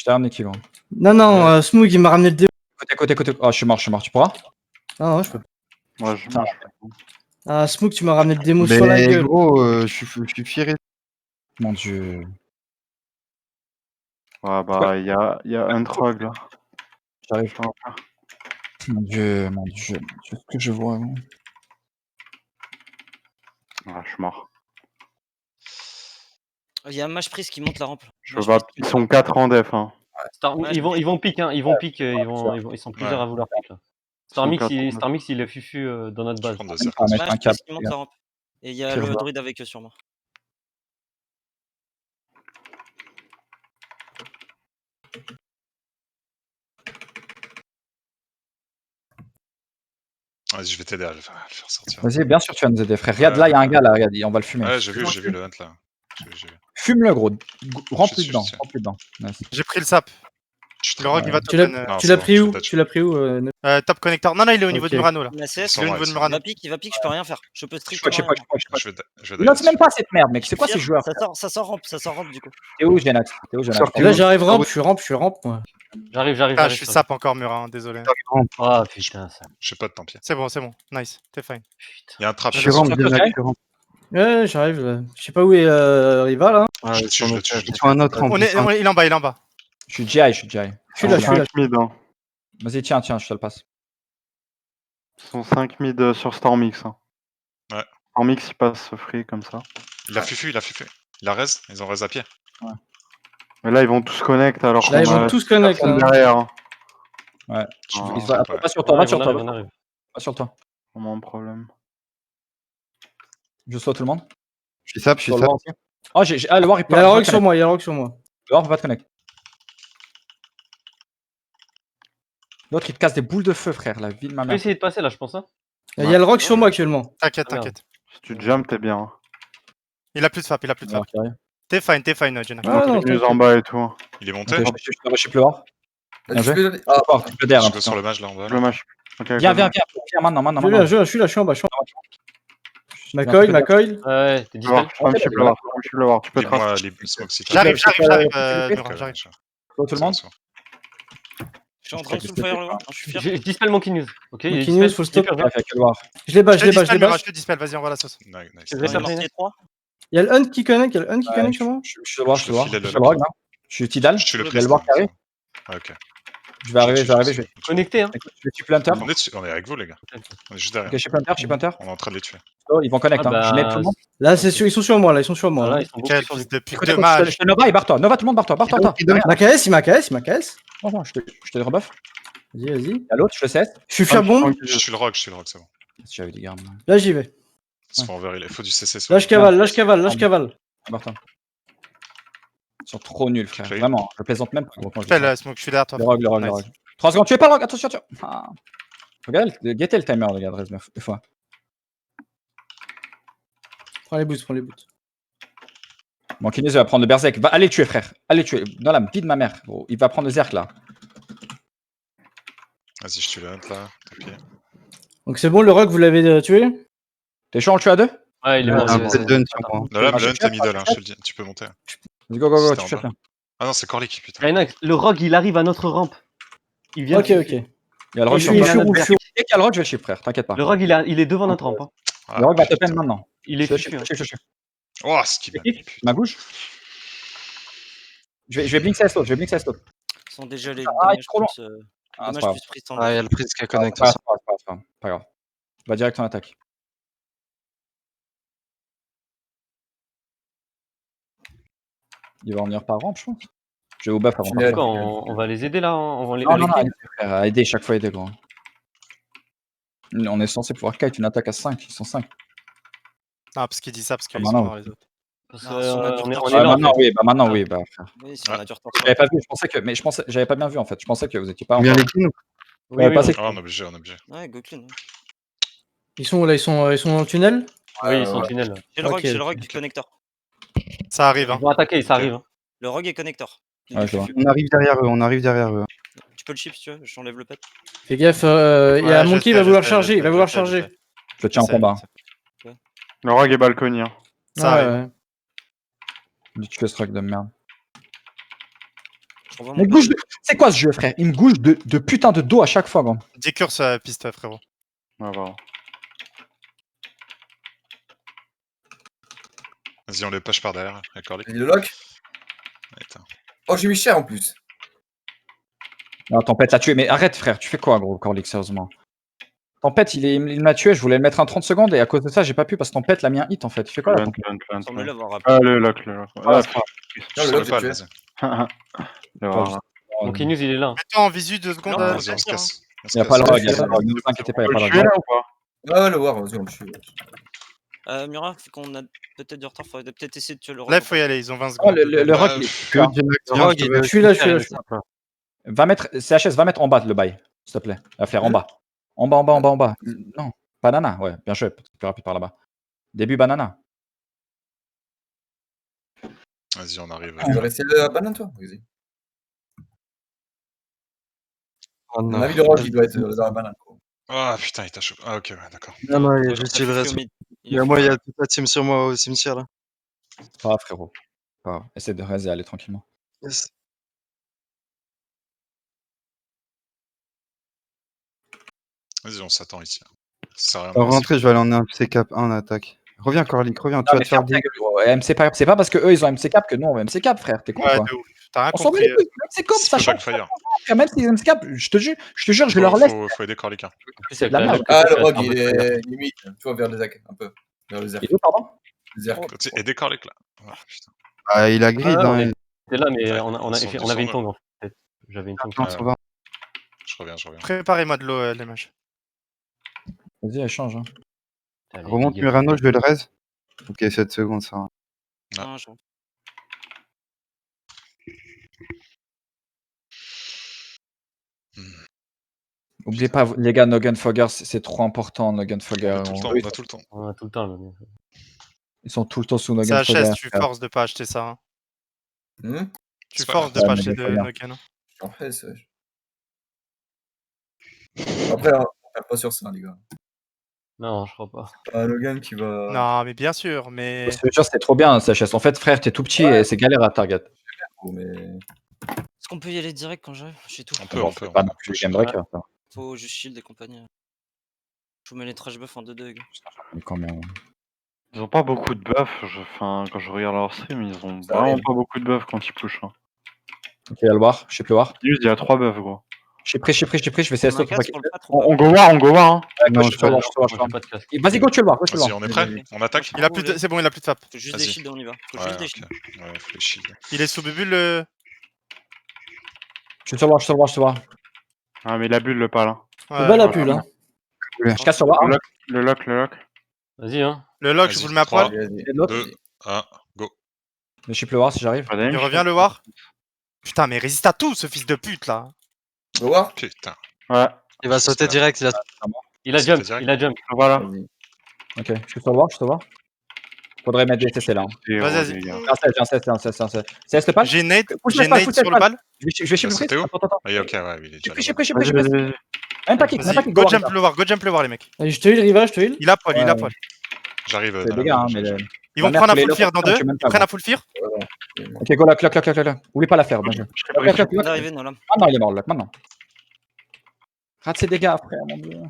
t'ai ramené qui, gros? Non, Smoog il m'a ramené le démo. Côté. Oh, je suis mort, tu pourras? Non, je peux pas. Moi, Ah, Smoog, tu m'as ramené le démo sur la gueule. Gros, je suis fier. Mon dieu. Ouais, bah, il y a un trog là. J'arrive pas. Mon dieu. Ce que je vois, gros. Ah, je suis mort. Il y a un match prise qui monte la rampe. Ils sont 4 en def. Hein. Ils vont pique, hein. Ils sont plusieurs à vouloir pique là. Starmix, il est fufu dans notre base. Match prise qui monte la rampe. Et il y a le druide avec eux sur moi. Vas-y, je vais t'aider à le faire sortir. Vas-y, bien sûr, tu vas nous aider, frère. Regarde, là, il y a un gars là, regarde, on va le fumer. Ouais, j'ai vu le hunt là. Fume-le, gros. Remplis dedans. Nice. J'ai pris le sap. Le rogue, il va Tu l'as pris où? Top connector. Non, il est au niveau de Murano là. Il est au niveau de Murano. Il va pique, je peux rien faire. Je peux strictement rien. Il lance même pas cette merde, mec. C'est quoi ces joueurs? Ça sort rampe du coup. T'es où, Genax? Là, j'arrive rampe, je suis rampe, moi. J'arrive. Ah, je suis sap encore, Murin, désolé. Ah putain, ça. Je sais pas de tant pis. C'est bon. Nice, t'es fine. Il y a un trap. Je suis rampe. Ouais, j'arrive là. Je sais pas où est Riva là. Je le tue. Sur un autre rampe. Il est en bas. Je suis GI. Je suis là. Vas-y, tiens, je te le passe. Ils sont 5 mid sur Stormix. Hein. Ouais. Stormix, il passe free comme ça. Il a fufu. Il a res. Ils ont res à pied. Ouais. Mais là, ils vont tous connect alors. Là, ils vont tous connect. Derrière. Hein. Ouais. Ah, Va sur toi, va sur toi. On arrive. Va sur toi. Mon problème. Je saute tout le monde. Je suis sap. Oh, le War, il y a le rock sur moi, il y a le rock sur moi. Le War peut pas te connecter. L'autre, il te casse des boules de feu, frère, la vie de ma Je vais mère. essayer de passer là, je pense. Il y a le rock sur moi actuellement. T'inquiète, Ah, merde. t'inquiète. Si tu jump, t'es bien. Il a plus de fap, il a plus de fap. T'es fine, Janak. Ah, non, News en bas et tout. Il est monté. Je suis le War. Ah, tu peux- Ah, Le DR, Je vais sur le mage là en bas. Le match. Viens maintenant. Je suis là, je suis en bas. Ma coil. Ouais, t'es dispel. Je suis le voir. Tu peux Dis-moi tracer. les smokes si t'as. J'arrive, Ok, Murat, j'arrive. Tout le monde. Je suis en train de soulfire le War. Je suis fier. Je dispel Monkey News. Ok, Monkey News, faut stop. Je les bats. Je te dispel, vas-y, envoie la sauce. Nice. Je vais faire traîner. Il y a le hunt qui connecte, sur moi. Je suis le War. Je suis Tidal. Je suis le Il y a le War qui arrive. Ok. Je vais arriver. Je vais Connecté, hein. je suis Planter. On est avec vous les gars. On est juste derrière. Ok, je suis Planter. On est en train de les tuer. Oh, ils vont connecter. Ah, Je mets tout le monde. Là, c'est sûr, ils sont sur moi. Ah, là, ils sont beaucoup Quel sur fils lui. de pute Écoute, de mage. je te Nova et barre-toi. Nova, tout le monde, barre-toi. Il m'a KS. Bon, je te rebuff. Vas-y. À l'autre, je le sais. Je suis fier bon. Je suis le rogue, c'est bon. Si j'avais des gardes. Là, j'y vais. Il faut du CC. Là, je cavale. Barre-toi. Ils sont trop nuls, frère. Vraiment, je plaisante même pas. Fais Smoke, je suis derrière toi. Le rogue. 3 secondes, tu es pas le rogue, attention. Ah. Regarde, guettez le timer, regarde, reste 9 fois. Prends les boots. Bon, Kinesis va prendre le Berserk. Va aller tuer, frère. Allez tuer. Dans la vie de ma mère, gros. Il va prendre le Zerk là. Vas-y, je tue le hunt là. Tapis. Donc c'est bon, le rock, vous l'avez tué? T'es chaud, on le tue à 2? Ouais, il est mort. Un peu de dun sur moi. Non, là, le hunt est middle, je te le dis. Tu peux monter. Vas-y, go, C'était tu fais en bas. bien. Ah non, c'est Corlic, putain. Rhinox, le rogue, il arrive à notre rampe. Il vient. Ok. Il y a le rogue Je suis Dès qu'il y a le rogue, je vais le chip, frère, t'inquiète pas. Le rogue, il est devant notre rampe. Hein. Ah, Le rogue va te putain. peine maintenant. Il est Je fichu. Hein. chip. Oh, ce qui m'a mis, putain. Ma gauche. Je vais blink ça slot, Ils sont déjà les. Ah, il est trop loin. Ah, c'est pas grave. Ah, il y a le prise qui connecte. Pas grave. Va direct en attaque. Il va en venir par rampe, je pense. Je vais au buff avant. On va les aider là. On va les Non, frère, aider, chaque fois aider, gros. On est censé pouvoir kite une attaque à 5, ils sont 5. Ah, parce qu'il dit ça, parce qu'ils Ah, sont non. morts les autres. Parce Non, si on a du on est retard. là. Maintenant, oui, bah, frère. Oui, si on a du retard. J'avais pas vu, j'avais pas bien vu en fait. Je pensais que vous étiez pas en Bien les cleans. Oui, oui, Ah, on est obligé. Ouais, go clean. Ils sont où là? Ils sont dans le tunnel? Oui, ils sont en tunnel. J'ai le rogue connector. Ça arrive, hein. Ils vont attaquer, ça arrive. Le rogue est connector. Ouais, je vois. On arrive derrière eux. Tu peux le chip si tu veux, je t'enlève le pet. Fais gaffe, il y a Monkey, il va vouloir charger. Je le tiens en combat. Le rogue est balconnier. Ça arrive. Du tuer ce rogue de merde. Je Mais gouge de... C'est quoi ce jeu, frère? Il me gouge de putain de dos à chaque fois, gros. 10 cœurs sur la piste, frérot. On va voir. Vas-y, on les push par derrière. Avec Corlic. Il le lock. Attends. Oh, j'ai mis cher en plus. Non, Tempête l'a tué, mais arrête, frère, tu fais quoi, gros, Corlic, sérieusement? Tempête, il m'a tué, je voulais le mettre en 30 secondes et à cause de ça, j'ai pas pu parce que Tempête l'a mis un hit en fait. Tu fais quoi là? Semble l'avoir rappelé. Ah, le lock. Non, le lock, j'ai tué. Donc News, il est là. Mets-toi en visu 2 secondes. Vas-y, on se casse. Il n'y a pas le rogue, ne vous inquiétez pas, il n'y a pas le rogue. Ah, le war, vas-y, on le tue. Murat, vu qu'on a peut-être du retard, faudrait peut-être essayer de tuer le rogue. Là, il faut y aller, ils ont 20 Oh, secondes. le rogue, Je suis là. Va mettre, CHS, va mettre en bas le bail, s'il te plaît. Va faire en bas. En bas. Non, banana, ouais, bien joué, plus rapide par là-bas. Début banana. Vas-y, on arrive. Tu veux rester à la banane, toi? Vas-y. À mon avis, le rogue, il doit être dans la banane. Ah putain, il t'a chopé. Ah ok, ouais, d'accord. Non, il reste. Il y a toute la team sur moi au cimetière là. Pas grave, frérot. Pas grave. Essaie de rester aller tranquillement. Yes. Vas-y, on s'attend ici. Ça sert à rien de Pour rentrer, je vais aller en MC cap 1 en attaque. Reviens, Corlic, reviens. Tu vas te faire des. C'est pas parce que eux ils ont MC cap que nous on va MC cap, frère. T'es con Ouais, quoi? de ouf. T'as rien On s'en met compris. les couilles. MC cap, ça change. backfire. Même s'ils MC cap, je te jure, je leur laisse. Faut aider Corlic. C'est de la merde. Ah, le rogue, il est limite. Tu vois, vers les Zerk, un peu. Vers les Zerk. Et eux, pardon? Aider Corlic là. Ah, putain. Ah, il a grid. T'es là, mais on avait une tongue en fait. J'avais une tongue. Je reviens. Préparez-moi de l'eau, les mages. Vas-y, elle change. Hein. Remonte Murano, je vais le raise. Ok, 7 secondes, ça va. Non, je... Oubliez pas, les gars, Nogan Fogger, c'est trop important, Nogan Fogger. On a tout le temps. On a tout le temps. Ils sont tout le temps sous C'est Nogan Fogger. HS, tu forces de pas acheter ça. Hein. Tu C'est pas forces de grave. pas acheter de Nogan. En fait, après, on perd pas sur ça, les gars. Non, je crois pas. Un Logan qui va. Non, mais bien sûr, mais. C'est trop bien, CHS. En fait, frère, t'es tout petit et c'est galère à target. Est-ce qu'on peut y aller direct quand j'arrive? J'ai tout. On peut. Pas non plus game breaker. Faut juste shield et compagnie. Je vous mets les trash buffs en 2-2, gars. Mais quand même. Ils ont pas beaucoup de buffs. Enfin, quand je regarde leur stream, ils ont vraiment pas beaucoup de buffs quand ils push. Hein. Ok, il y a le war, je sais plus war. Juste, il y a 3 buffs, gros. Je suis prêt, je vais CS pour pas qu'il. On go war, hein. Non, je te Vas-y, go, tu le war. Vas-y, on est prêt. On attaque. C'est bon, il a plus de fap. Faut juste des shields et on y va. Faut juste des shields. Ouais, faut les shields. Il est sous bubule. Je suis sur le war. Ah, mais la bulle, le pas là. Le bas la bulle, hein. Je casse sur le war. Le lock. Vas-y, hein. Le lock, je vous le mets à poil. 2, 1, go. Je suis le war si j'arrive. Il revient le war. Putain, mais résiste à tout, ce fils de pute là. Le war. Putain. Ouais. Il va sauter direct. Il a jump. Voilà. Ok, je suis sur le war. Faudrait mettre des CC là. Vas-y. J'ai un CS le pal. J'ai nade sur le pal. Je vais chip le attends. Oui, ok, ouais, il est déjà. Je suis Même pas kick. Go jump le war, les mecs. Allez, je te heal, Riva, je te heal. Il a poil. J'arrive. C'est des gars, mais. Ils vont prendre un full fear dans 2. Ils prennent un full fear. Ok, go là, clac. Oublie pas la faire. On est arrivé, non là. Maintenant, il est mort, là, maintenant. Rate ses dégâts, frère, mon dieu.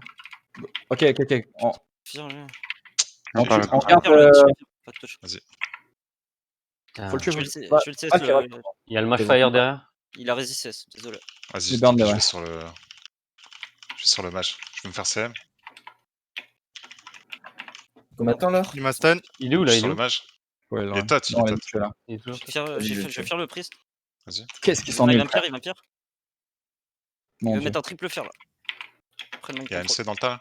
Ok. On regarde. Vas-y. Faut le tuer. Il y a le match fire derrière. Il a résisté, désolé. Vas-y, je vais sur le match. Je vais me faire CM. Combien de temps là? Il m'a stun. Il est où là? Sur le match. Il est tot. Je vais faire le priest. Vas-y. Qu'est-ce qu'ils sont nuls? Il va pire. Il va mettre un triple fer là. Il y a MC dans le tas.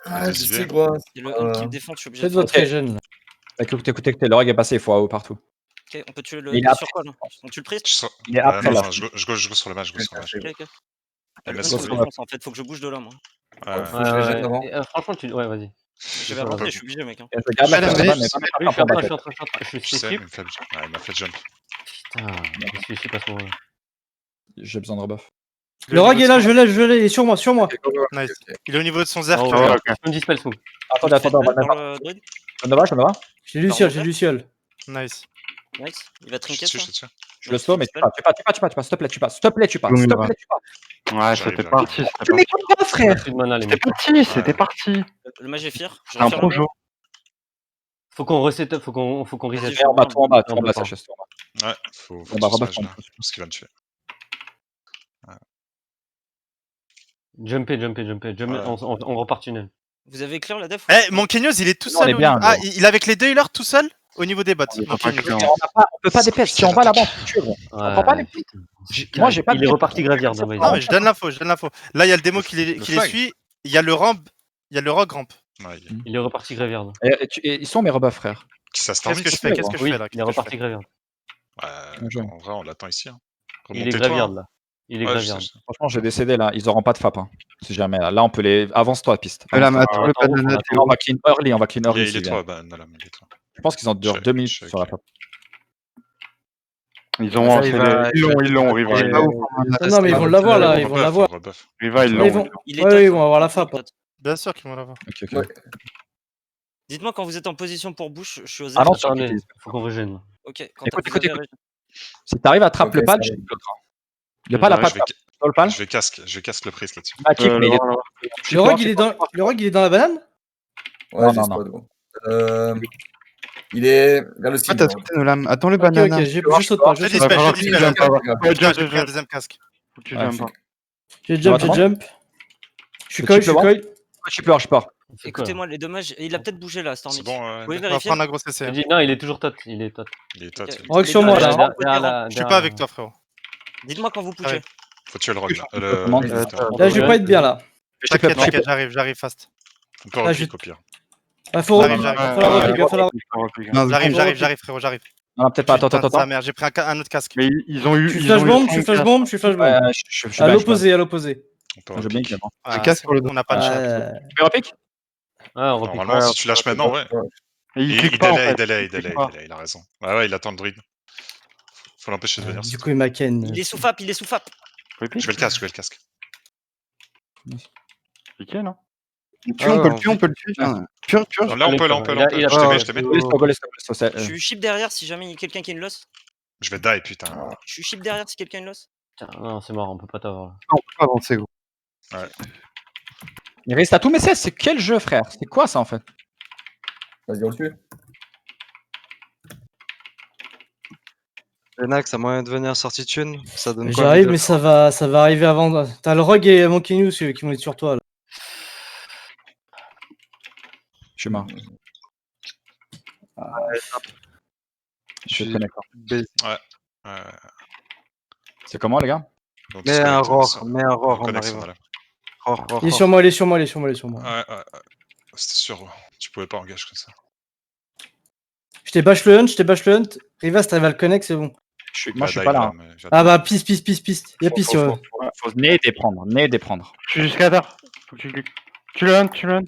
Ah, je sais quoi. C'est le un qui me défend, je suis obligé de votre jeune là. Écoutez, le reg est passé, il faut AO partout. Ok, on peut tuer le. Il est sur quoi là? On tue le priest? Il est après là. Je go sur le match. En fait, faut que je bouge de là, moi. Franchement, ouais, vas-y. Je vais avancer, je suis obligé, mec. Je regarde la caravane, mais je suis skip. Il m'a fait jump. Putain, je suis pas trop. J'ai besoin de rebuff. Le rogue est là, je l'ai, il est sur moi. Nice. Il est au niveau de son zerk. Je me dispel smoke. Attendez, on va mettre. On va. J'ai Luciole. Nice. Il va trinquer ça. Je le slow, mais tu pas. S'il te plaît, tu pas. Ouais, c'était parti. Tu m'écoutes pas, frère. C'était parti. Le mage est fier. C'est un projo. Faut qu'on reset. Faut qu'on reset. En bas, ça chasse. Ouais, faut parce qu'il va me tuer. Jumper. On repart tunnel. Vous avez clear la def? Mon Kenyoz, il est tout seul. Ah, il est avec les deux healers tout seul au niveau des bots. On peut pas DPS. Si on va là-bas, tu es. On prend pas les petites. Moi, j'ai pas. Il est reparti gravir. Non, mais je donne l'info. Là, il y a le démo qui les suit. Il y a le rogue ramp. Il est reparti gravir. Ils sont mes rebuffs, frère. Qu'est-ce que je fais là? Il est reparti gravir. En vrai, on l'attend ici. Il est gravir là. Franchement, j'ai décédé là. Ils auront pas de FAP. Si jamais. Là, on peut les. Avance-toi, piste. On va clean early. Il est 3, je pense qu'ils ont 2 minutes sur la FAP. Ils l'ont, Riva. Non, mais ils vont l'avoir là. Ils vont l'avoir. Riva, ils l'ont. Ils vont avoir la FAP. Bien sûr qu'ils vont l'avoir. Dites-moi quand vous êtes en position pour bouche, je suis aux Ah non, faut qu'on régène. Ok, écoute. Si t'arrives à trapper le pal, je il n'y a pas la patte. Je vais casque le priest là-dessus. Le rogue, il est dans la banane? Ouais, non. Il est vers le ciel. Attends le banane. Je saute pas. J'ai deuxième casque. J'ai jump. Je suis coil. Je pars. Écoutez-moi, les dommages. Il a peut-être bougé là, Stormy. C'est bon. Vous pouvez On va vérifier? prendre un gros CC. Non, il est toujours tot. Il est tot. Rogue sur moi là. Je suis pas avec toi, frérot. Dites-moi quand vous putchez. Faut tuer le rogue là. Là, je vais pas être bien là. T'inquiète, j'arrive fast. On peut repliquer au pire. J'arrive, frérot, j'arrive. Non, peut-être pas, attends. Sa mère, j'ai pris un autre casque. Mais ils ont eu. Je suis flash bomb. À l'opposé. Je bien qu'il On n'a pas de chat. Tu peux repique? Ouais, on repique. Normalement, si tu lâches maintenant, ouais. Il délai, il a raison. Ouais, il attend le druide. Faut l'empêcher de venir. Du coup, il m'a ken. Il est sous FAP. Je vais le casque. Ok, non? On peut le tuer. Pur. Là, on peut. Je te mets. Je suis chip derrière si jamais il y a quelqu'un qui a une loss. Je vais die, putain. Je suis chip derrière si quelqu'un a une loss. Non, c'est mort, on peut pas t'avoir là. On peut pas avancer, gros. Ouais. Il reste à tous mes 16, c'est quel jeu, frère? C'est quoi ça en fait? Vas-y, on le tue. Genax, a moyen de venir sortie thune? Ça donne quoi? J'arrive, mais ça va arriver avant. T'as le Rogue et Monkey News qui vont être sur toi là. Je suis mort. Je suis connecté. Ouais. C'est comment les gars? Mets un roar, on arrive. Il est sur moi. Ouais. C'était sûr, tu pouvais pas engager comme ça. Je t'ai bash le hunt. Rivas, t'arrives à le connect, c'est bon. Moi je suis pas là. Ah bah piste. Il y a piste. Faut nez et prendre. Je suis jusqu'à terre. Faut que tu cliques. Tu le hunt. Le hunt.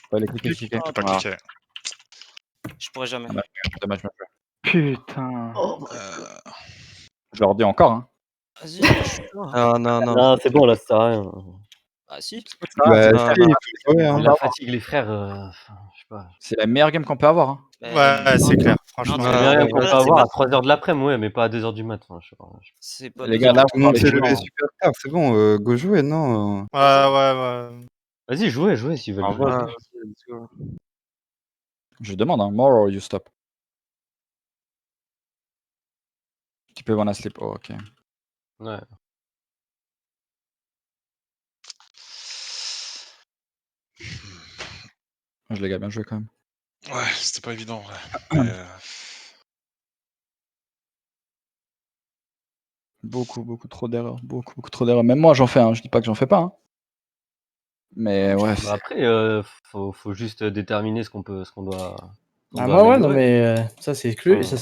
Faut aller cliquer. Faut pas cliquer. Je pourrais jamais. Dommage. Putain. Je leur dis encore hein. Vas-y, je suis là. Non. Non, c'est bon là, ça sert à rien. Ah si. La fatigue, les frères, je sais pas. C'est la meilleure game qu'on peut avoir. Hein. Ouais, c'est clair, franchement. C'est la meilleure game qu'on peut avoir à 3h de l'après-midi, ouais, mais pas à 2h du mat. Je sais pas. C'est pas Les gars, là, Tout le monde s'est levé super tard, c'est bon, go jouer, non? Ouais. Vas-y, jouez s'ils veulent. Je demande, hein, more or you stop. Tu peux wanna sleep. Oh, ok. Ouais. Les gars, bien joué quand même. Ouais, c'était pas évident. Ouais. Beaucoup trop d'erreurs. Beaucoup trop d'erreurs. Même moi, j'en fais. Je dis pas que j'en fais pas. Hein. Mais ouais. Bah après, faut juste déterminer ce qu'on doit. Moi, non, mais ça, c'est sûr. Est-ce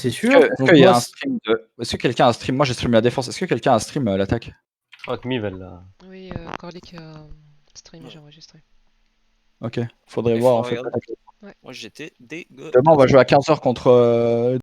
que quelqu'un a stream? Moi, j'ai stream la défense. Est-ce que quelqu'un a stream l'attaque? Je crois que Miv, elle l'a. Oui, Corlic a stream, j'ai enregistré. Ok, faudrait voir en fait. Ouais. Moi j'étais dégueu. Demain, on va jouer à 15h contre